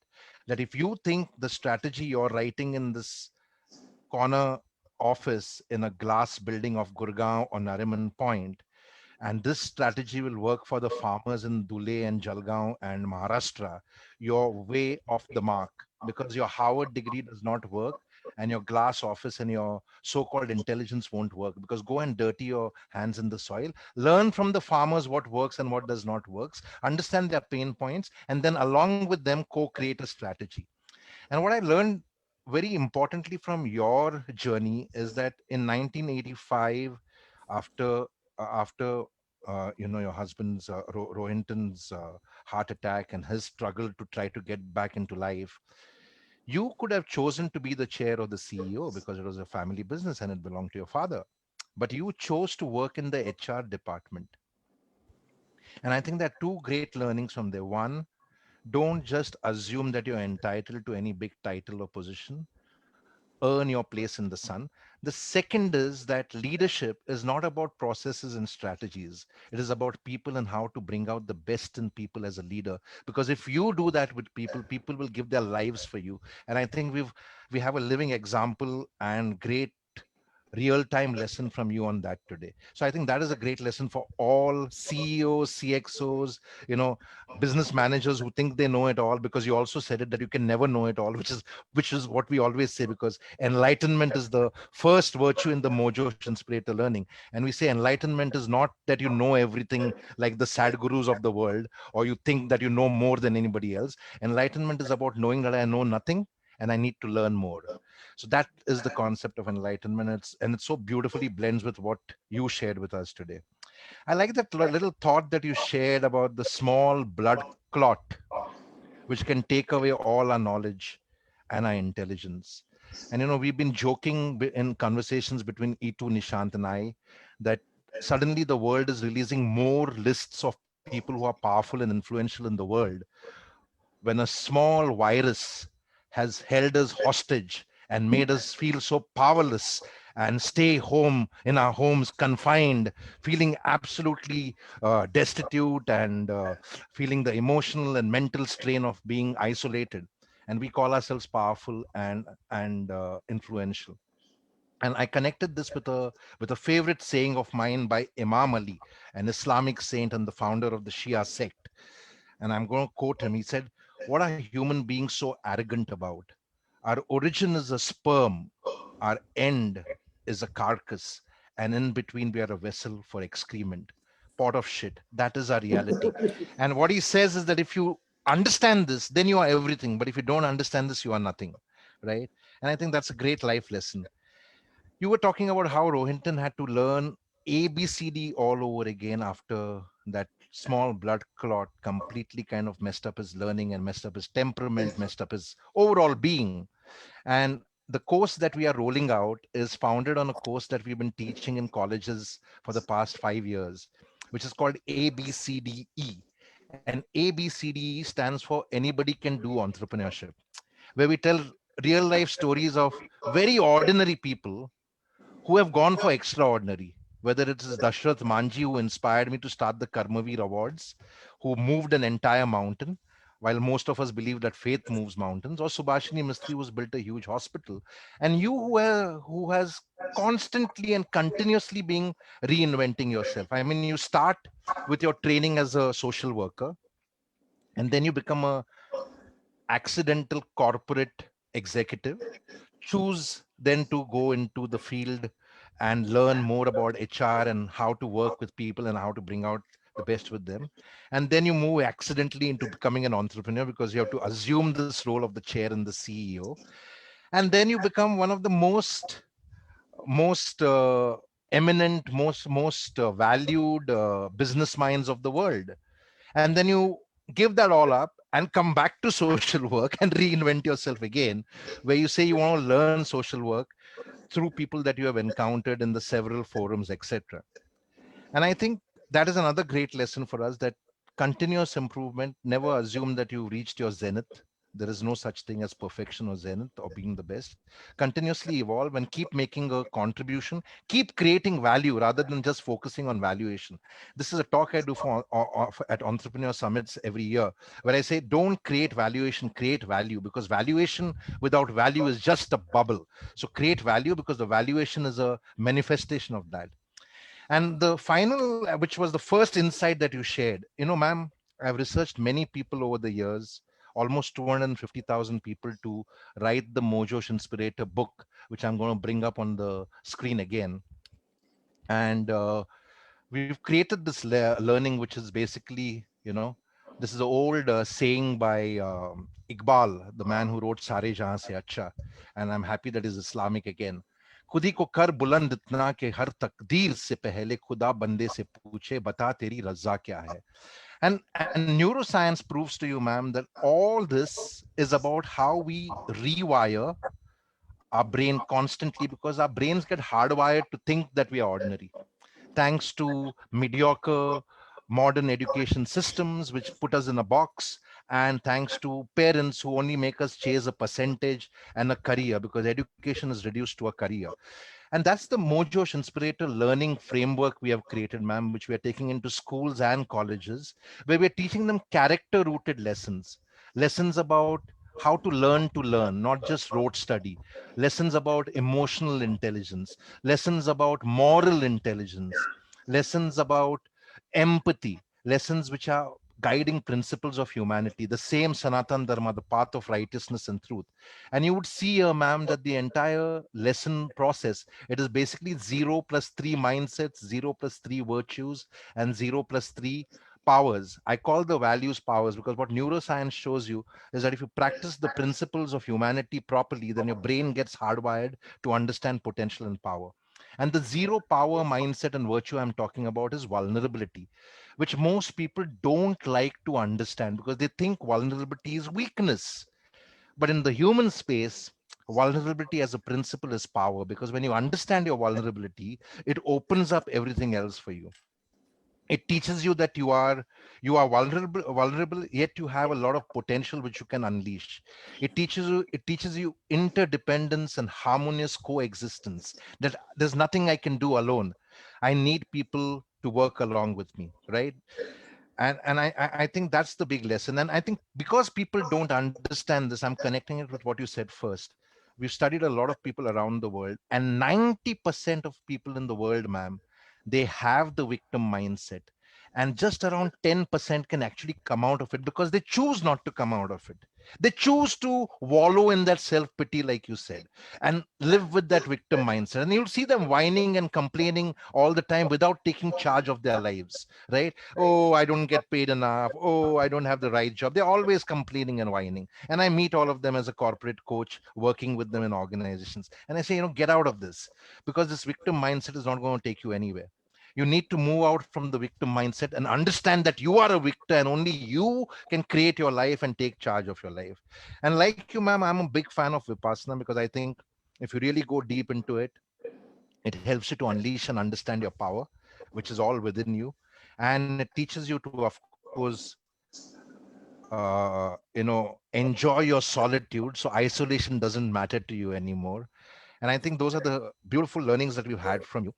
that if you think the strategy you're writing in this corner office in a glass building of Gurgaon or Nariman Point, and this strategy will work for the farmers in Dhule and Jalgaon and Maharashtra, you're way off the mark, because your Harvard degree does not work, and your glass office and your so-called intelligence won't work, because go and dirty your hands in the soil, learn from the farmers what works and what does not works, understand their pain points, and then along with them co-create a strategy. And what I learned very importantly from your journey is that in 1985, after your husband's Rohinton's heart attack and his struggle to try to get back into life, you could have chosen to be the chair of the CEO because it was a family business and it belonged to your father. But you chose to work in the HR department. And I think there are two great learnings from there. One, don't just assume that you're entitled to any big title or position. Earn your place in the sun. The second is that leadership is not about processes and strategies. It is about people and how to bring out the best in people as a leader. Because if you do that with people, people will give their lives for you. And I think we have a living example and great real-time lesson from you on that today. So I think that is a great lesson for all CEOs, CXOs, business managers who think they know it all, because you also said it that you can never know it all, which is what we always say, because enlightenment is the first virtue in the Mojosh Inspirator learning. And we say enlightenment is not that you know everything like the sad gurus of the world, or you think that you know more than anybody else. Enlightenment is about knowing that I know nothing and I need to learn more. So that is the concept of enlightenment. It so beautifully blends with what you shared with us today. I like that little thought that you shared about the small blood clot which can take away all our knowledge and our intelligence. And we've been joking in conversations between E2, Nishant, and I, that suddenly the world is releasing more lists of people who are powerful and influential in the world, when a small virus has held us hostage and made us feel so powerless and stay home in our homes confined, feeling absolutely destitute and feeling the emotional and mental strain of being isolated, and we call ourselves powerful and influential. And I connected this with a favorite saying of mine by Imam Ali, an Islamic saint and the founder of the Shia sect. And I'm going to quote him. He said, What are human beings so arrogant about? Our origin is a sperm, our end is a carcass, and in between we are a vessel for excrement, pot of shit. That is our reality. And what he says is that if you understand this, then you are everything. But if you don't understand this, you are nothing, right? And I think that's a great life lesson. You were talking about how Rohinton had to learn ABCD all over again after that small blood clot completely kind of messed up his learning and messed up his temperament, messed up his overall being. And the course that we are rolling out is founded on a course that we've been teaching in colleges for the past 5 years, which is called ABCDE. And ABCDE stands for Anybody Can Do Entrepreneurship, where we tell real life stories of very ordinary people who have gone for extraordinary. Whether it is Dashrath Manji, who inspired me to start the Karmavir Awards, who moved an entire mountain, while most of us believe that faith moves mountains, or Subhashini Mistry, who's built a huge hospital, and you who has constantly and continuously being reinventing yourself. I mean, you start with your training as a social worker, and then you become a accidental corporate executive, choose then to go into the field and learn more about HR and how to work with people and how to bring out the best with them. And then you move accidentally into becoming an entrepreneur because you have to assume this role of the chair and the CEO. And then you become one of the most eminent, most valued business minds of the world. And then you give that all up and come back to social work and reinvent yourself again, where you say you want to learn social work through people that you have encountered in the several forums, etc. And I think that is another great lesson for us, that continuous improvement, never assume that you reached your zenith. There is no such thing as perfection or zenith or being the best. Continuously evolve and keep making a contribution, keep creating value rather than just focusing on valuation. This is a talk I do at entrepreneur summits every year, where I say don't create valuation, create value, because valuation without value is just a bubble. So create value, because the valuation is a manifestation of that. And the final, which was the first insight that you shared, ma'am, I've researched many people over the years, almost 250,000 people, to write the Mojo Inspirator book, which I'm going to bring up on the screen again. And we've created this learning, which is basically, this is an old saying by Iqbal, the man who wrote Sare Jahan Se Acha. And I'm happy that is Islamic again. खुद ही को कर बुलंद इतना कि हर तकदीर से पहले खुदा बंदे से पूछे बता तेरी रजा क्या है. And neuroscience proves to you, ma'am, that all this is about how we rewire our brain constantly, because our brains get hardwired to think that we are ordinary, thanks to mediocre modern education systems which put us in a box, and thanks to parents who only make us chase a percentage and a career, because education is reduced to a career. And that's the Mojo Inspirator learning framework we have created, ma'am, which we are taking into schools and colleges, where we're teaching them character rooted lessons about how to learn, not just rote study, lessons about emotional intelligence, lessons about moral intelligence, lessons about empathy, lessons which are guiding principles of humanity, the same Sanatan Dharma, the path of righteousness and truth. And you would see here, ma'am, that the entire lesson process, it is basically 0 plus 3 mindsets, 0 plus 3 virtues, and 0 plus 3 powers. I call the values powers because what neuroscience shows you is that if you practice the principles of humanity properly, then your brain gets hardwired to understand potential and power. And the zero power mindset and virtue I'm talking about is vulnerability, which most people don't like to understand because they think vulnerability is weakness. But in the human space, vulnerability as a principle is power, because when you understand your vulnerability, it opens up everything else for you. It teaches you that you are vulnerable, yet you have a lot of potential which you can unleash. It teaches you interdependence and harmonious coexistence, that there's nothing I can do alone. I need people to work along with me, right? And I think that's the big lesson. And I think because people don't understand this, I'm connecting it with what you said first. We've studied a lot of people around the world, and 90% of people in the world, ma'am, they have the victim mindset. and just around 10% can actually come out of it because they choose not to come out of it. They choose to wallow in that self pity, like you said, and live with that victim mindset. And you'll see them whining and complaining all the time without taking charge of their lives, right? Oh, I don't get paid enough. Oh, I don't have the right job. They're always complaining and whining. And I meet all of them as a corporate coach, working with them in organizations. And I say, get out of this, because this victim mindset is not going to take you anywhere. You need to move out from the victim mindset and understand that you are a victor and only you can create your life and take charge of your life. And like you, ma'am, I'm a big fan of Vipassana because I think if you really go deep into it, it helps you to unleash and understand your power, which is all within you. And it teaches you to, of course, enjoy your solitude. So isolation doesn't matter to you anymore. And I think those are the beautiful learnings that we've had from you.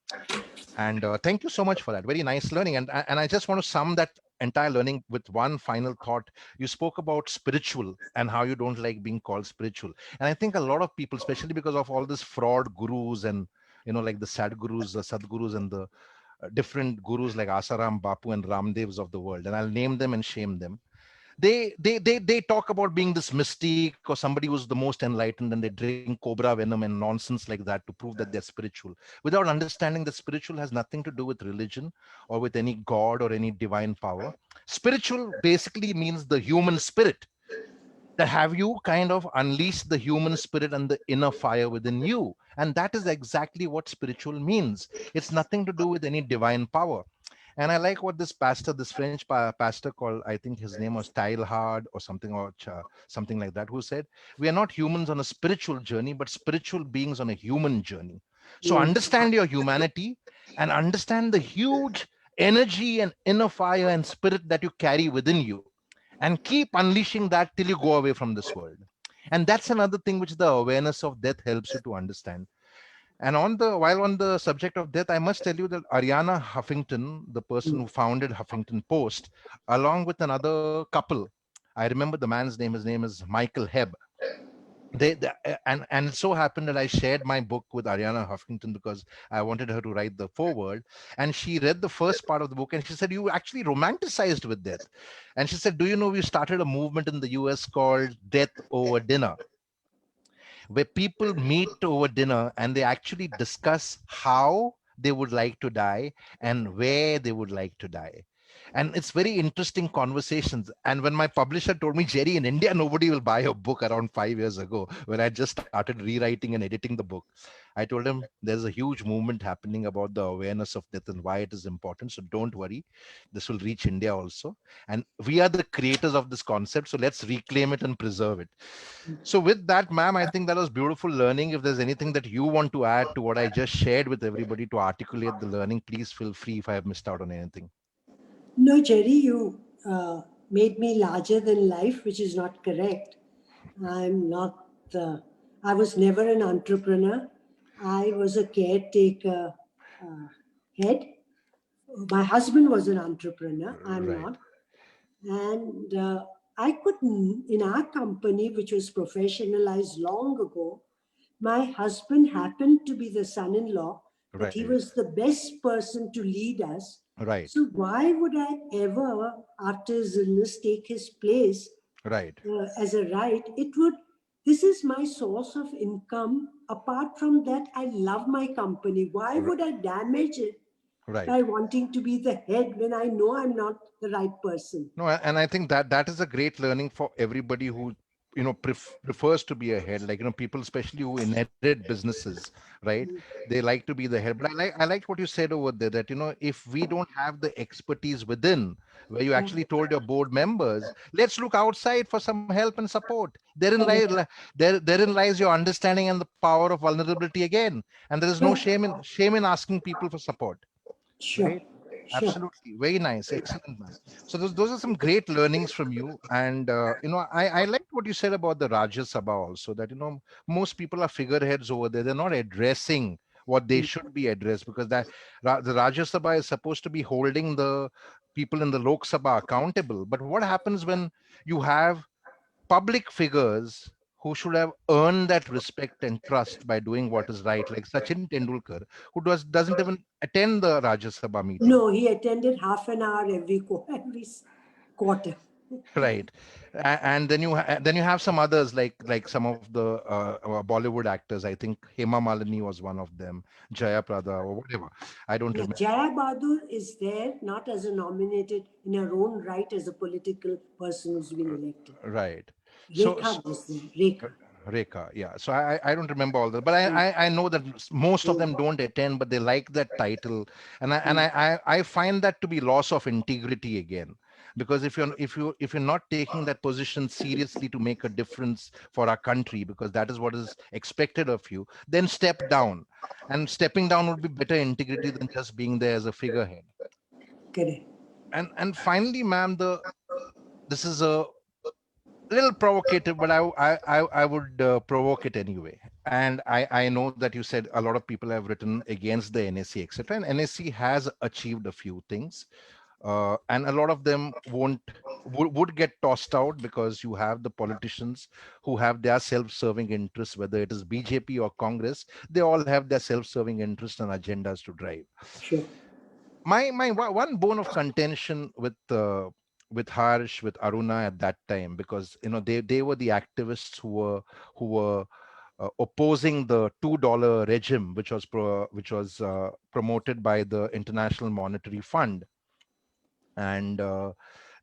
And thank you so much for that. Very nice learning. And I just want to sum that entire learning with one final thought. You spoke about spiritual and how you don't like being called spiritual. And I think a lot of people, especially because of all this fraud gurus and like the sad gurus, the sadgurus, and the different gurus like Asaram, Bapu, and Ramdevs of the world, and I'll name them and shame them. They talk about being this mystique or somebody who's the most enlightened, and they drink cobra venom and nonsense like that to prove that they're spiritual, without understanding that spiritual has nothing to do with religion or with any god or any divine power. Spiritual basically means the human spirit. That have you kind of unleashed the human spirit and the inner fire within you, and that is exactly what spiritual means. It's nothing to do with any divine power. And I like what this pastor, this French pastor called, I think his name was Teilhard or something, or something like that, who said, we are not humans on a spiritual journey, but spiritual beings on a human journey. So Yes. understand your humanity and understand the huge energy and inner fire and spirit that you carry within you, and keep unleashing that till you go away from this world. And that's another thing which the awareness of death helps you to understand. And while on the subject of death, I must tell you that Ariana Huffington, the person who founded Huffington Post, along with another couple, I remember the man's name. His name is Michael Hebb. And it so happened that I shared my book with Ariana Huffington because I wanted her to write the foreword, and she read the first part of the book and she said, you actually romanticized with death. And she said, do you know we started a movement in the US called Death Over Dinner, where people meet over dinner and they actually discuss how they would like to die and where they would like to die. And it's very interesting conversations. And when my publisher told me, Jerry, in India, nobody will buy your book around 5 years ago, when I just started rewriting and editing the book, I told him there's a huge movement happening about the awareness of death and why it is important. So don't worry, this will reach India also. And we are the creators of this concept. So let's reclaim it and preserve it. So with that, ma'am, I think that was beautiful learning. If there's anything that you want to add to what I just shared with everybody to articulate the learning, please feel free if I have missed out on anything. No, Jerry, you made me larger than life, which is not correct. I'm not I was never an entrepreneur. I was a caretaker head. My husband was an entrepreneur. I'm Right, not. And I couldn't, in our company, which was professionalized long ago, my husband happened to be the son in law, but he right, was the best person to lead us. right, So, why would I ever, after his illness, take his place right, as a right? It would, this is my source of income. Apart from that, I love my company. Why r- would I damage it right. by wanting to be the head when I know I'm not the right person? No, and I think that that is a great learning for everybody who prefers to be ahead. Like people, especially who inherit businesses, right? They like to be the head. But I liked what you said over there, that if we don't have the expertise within, where you Yeah, actually told your board members, let's look outside for some help and support. correct. Therein lies your understanding and the power of vulnerability again. And there is no Yeah, shame in asking people for support, sure, right? sure. Absolutely. Very nice. Excellent, man. So those are some great learnings from you. And, I liked what you said about the Rajya Sabha also, that, most people are figureheads over there. They're not addressing what they should be addressed, because the Rajya Sabha is supposed to be holding the people in the Lok Sabha accountable. But what happens when you have public figures who should have earned that respect and trust by doing what is right, like Sachin Tendulkar, who doesn't even attend the Rajya Sabha meeting. No, he attended half an hour every quarter. Right. And then you have some others, like some of the Bollywood actors. I think Hema Malini was one of them, Jaya Prada or whatever. I don't Yeah, remember. Jaya Bahadur is there not as a nominated in her own right as a political person who's been elected. Right. So, Rekha was there. Rekha. Rekha, yeah. So I don't remember all that, but Mm, I know that most of mm, them don't attend, but they like that title, and mm. I find that to be loss of integrity again, because if you're not taking that position seriously to make a difference for our country, because that is what is expected of you, then step down, and stepping down would be better integrity than just being there as a figurehead. Correct. And finally, ma'am, this is a little provocative, but I would provoke it anyway. And I know that you said a lot of people have written against the NSC, etc. And NSC has achieved a few things, and a lot of them would get tossed out because you have the politicians who have their self-serving interests, whether it is BJP or Congress. They all have their self-serving interests and agendas to drive. Sure. One bone of contention with Harsh, with Aruna at that time, because they were the activists who were opposing the $2 regime, which was promoted by the International Monetary Fund, and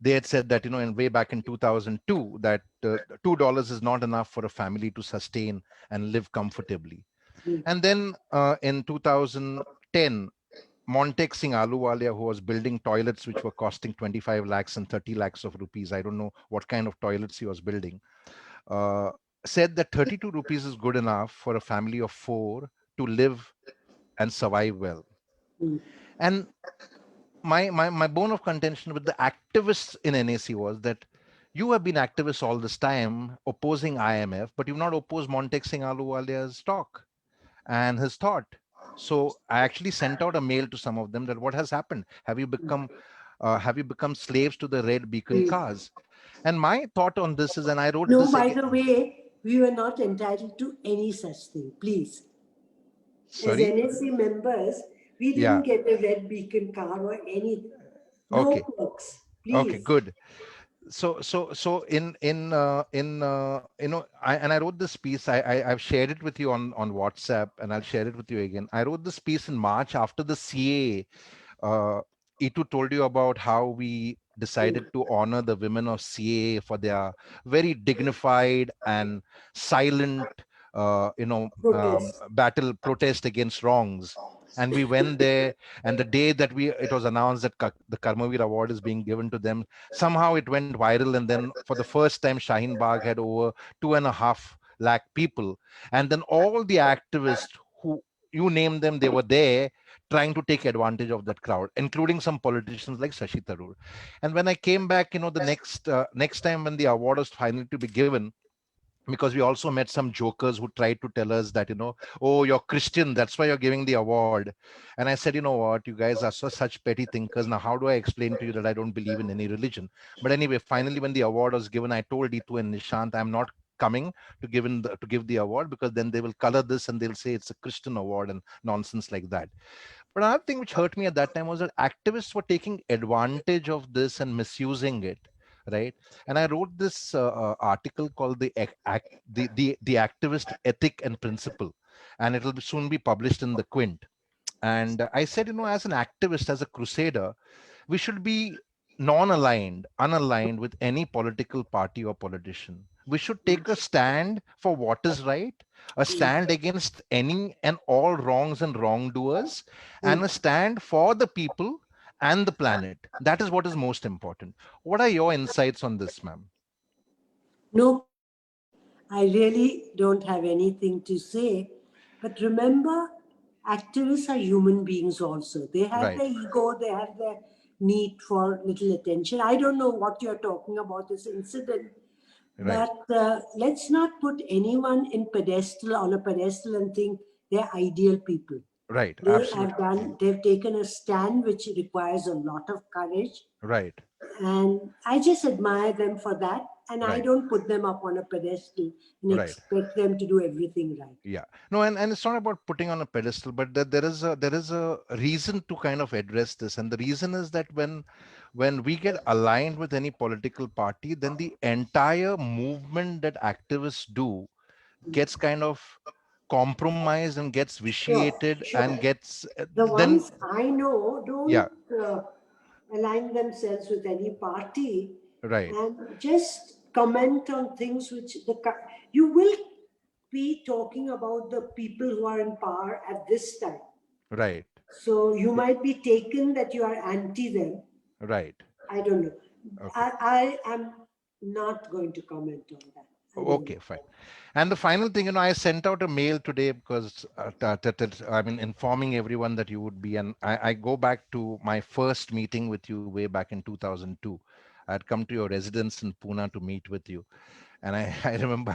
they had said that in way back in 2002 that $2 is not enough for a family to sustain and live comfortably. Mm, And then in 2010, Montek Singh Ahluwalia, who was building toilets which were costing 25 lakhs and 30 lakhs of rupees, I don't know what kind of toilets he was building, uh, said that 32 rupees is good enough for a family of four to live and survive well. mm. And my bone of contention with the activists in NAC was that you have been activists all this time opposing IMF, but you've not opposed Montek Singh Ahluwalia's talk and his thought. So I actually sent out a mail to some of them that what has happened? Have you become slaves to the red beacon Mm. cars? And my thought on this is, and I wrote No, this by again. the way, we were not entitled to any such thing. Please. As Sorry. NSC members, we Yeah. didn't get a red beacon car or anything. No Okay. perks. Okay. Please. Good. So I wrote this piece. I've shared it with you on WhatsApp, and I'll share it with you again. I wrote this piece in March after the CAA. Itu told you about how we Mm. decided to honor the women of CAA for their very dignified and silent, Protest. battle protest against wrongs. And we went there, and the day that it was announced that the Karmavir Award is being given to them, somehow it went viral. And then for the first time, Shaheen Bagh had over 2.5 lakh people. And then all the activists who you name them, they were there trying to take advantage of that crowd, including some politicians like Shashi Tharoor. And when I came back, the next time when the award was finally to be given, because we also met some jokers who tried to tell us that, oh, you're Christian, that's why you're giving the award. And I said, you know what, you guys are such petty thinkers. Now, how do I explain to you that I don't believe in any religion? But anyway, finally, when the award was given, I told Itu and Nishant, I'm not coming to give the award, because then they will color this and they'll say it's a Christian award and nonsense like that. But another thing which hurt me at that time was that activists were taking advantage of this and misusing it, right? And I wrote this article called the activist ethic and principle, and it will soon be published in the Quint. And I said, as an activist, as a crusader, we should be unaligned with any political party or politician. We should take a stand for what is right, a Mm. stand against any and all wrongs and wrongdoers, and Mm. a stand for the people and the planet. That is what is most important. What are your insights on this, ma'am? No, I really don't have anything to say. But remember, activists are human beings also. They have Right, their ego, they have their need for little attention. I don't know what you're talking about, this incident, right, but let's not put anyone on a pedestal and think they're ideal people. right. They have Absolutely. they've taken a stand which requires a lot of courage. Right. And I just admire them for that. and I Right. don't put them up on a pedestal and Right. expect them to do everything right. Yeah. No, and it's not about putting on a pedestal, but that there is a reason to kind of address this. And the reason is that when we get aligned with any political party, then the entire movement that activists do gets kind of compromised and gets Sure, vitiated and sure. gets The then ones I know yeah, don't align themselves with any party right, and just comment on things which you will be talking about the people who are in power at this time. right, So you y- might be taken that you are anti them. right. I don't know. Okay. I am not going to comment on that. I don't know. Okay, fine. And the final thing, I sent out a mail today because I mean, informing everyone that you would be, and I go back to my first meeting with you way back in 2002. I had come to your residence in Pune to meet with you. And I remember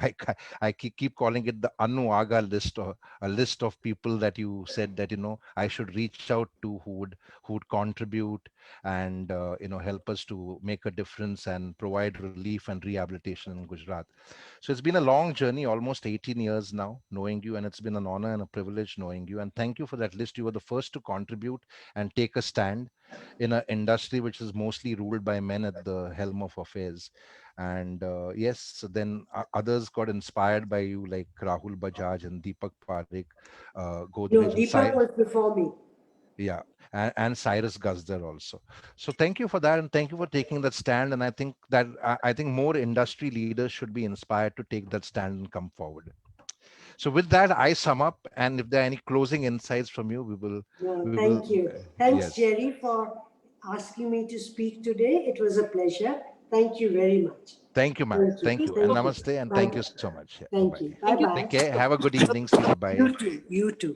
I keep calling it the Anu Aga list, or a list of people that you said that I should reach out to who would contribute and help us to make a difference and provide relief and rehabilitation in Gujarat. So it's been a long journey, almost 18 years now, knowing you, and it's been an honor and a privilege knowing you. And thank you for that list. You were the first to contribute and take a stand in an industry which is mostly ruled by men at the helm of affairs. And yes, then others got inspired by you, like Rahul Bajaj and Deepak Parekh, No, Godrej, and Deepak was before me. yeah, and Cyrus Gazdar also. So thank you for that, and thank you for taking that stand. And I think that I think more industry leaders should be inspired to take that stand and come forward. So with that, I sum up, and if there are any closing insights from you, No, we will, thank you. Thanks, yes. Jerry, for asking me to speak today. It was a pleasure. Thank you very much. Thank you, ma'am. Thank you. Thank you, and Thank you. namaste, and Bye thank you bye. so much. Yeah, bye Thank bye. you. Bye Thank you. Take bye. care. Have a good evening. See you. Bye. You too. You too.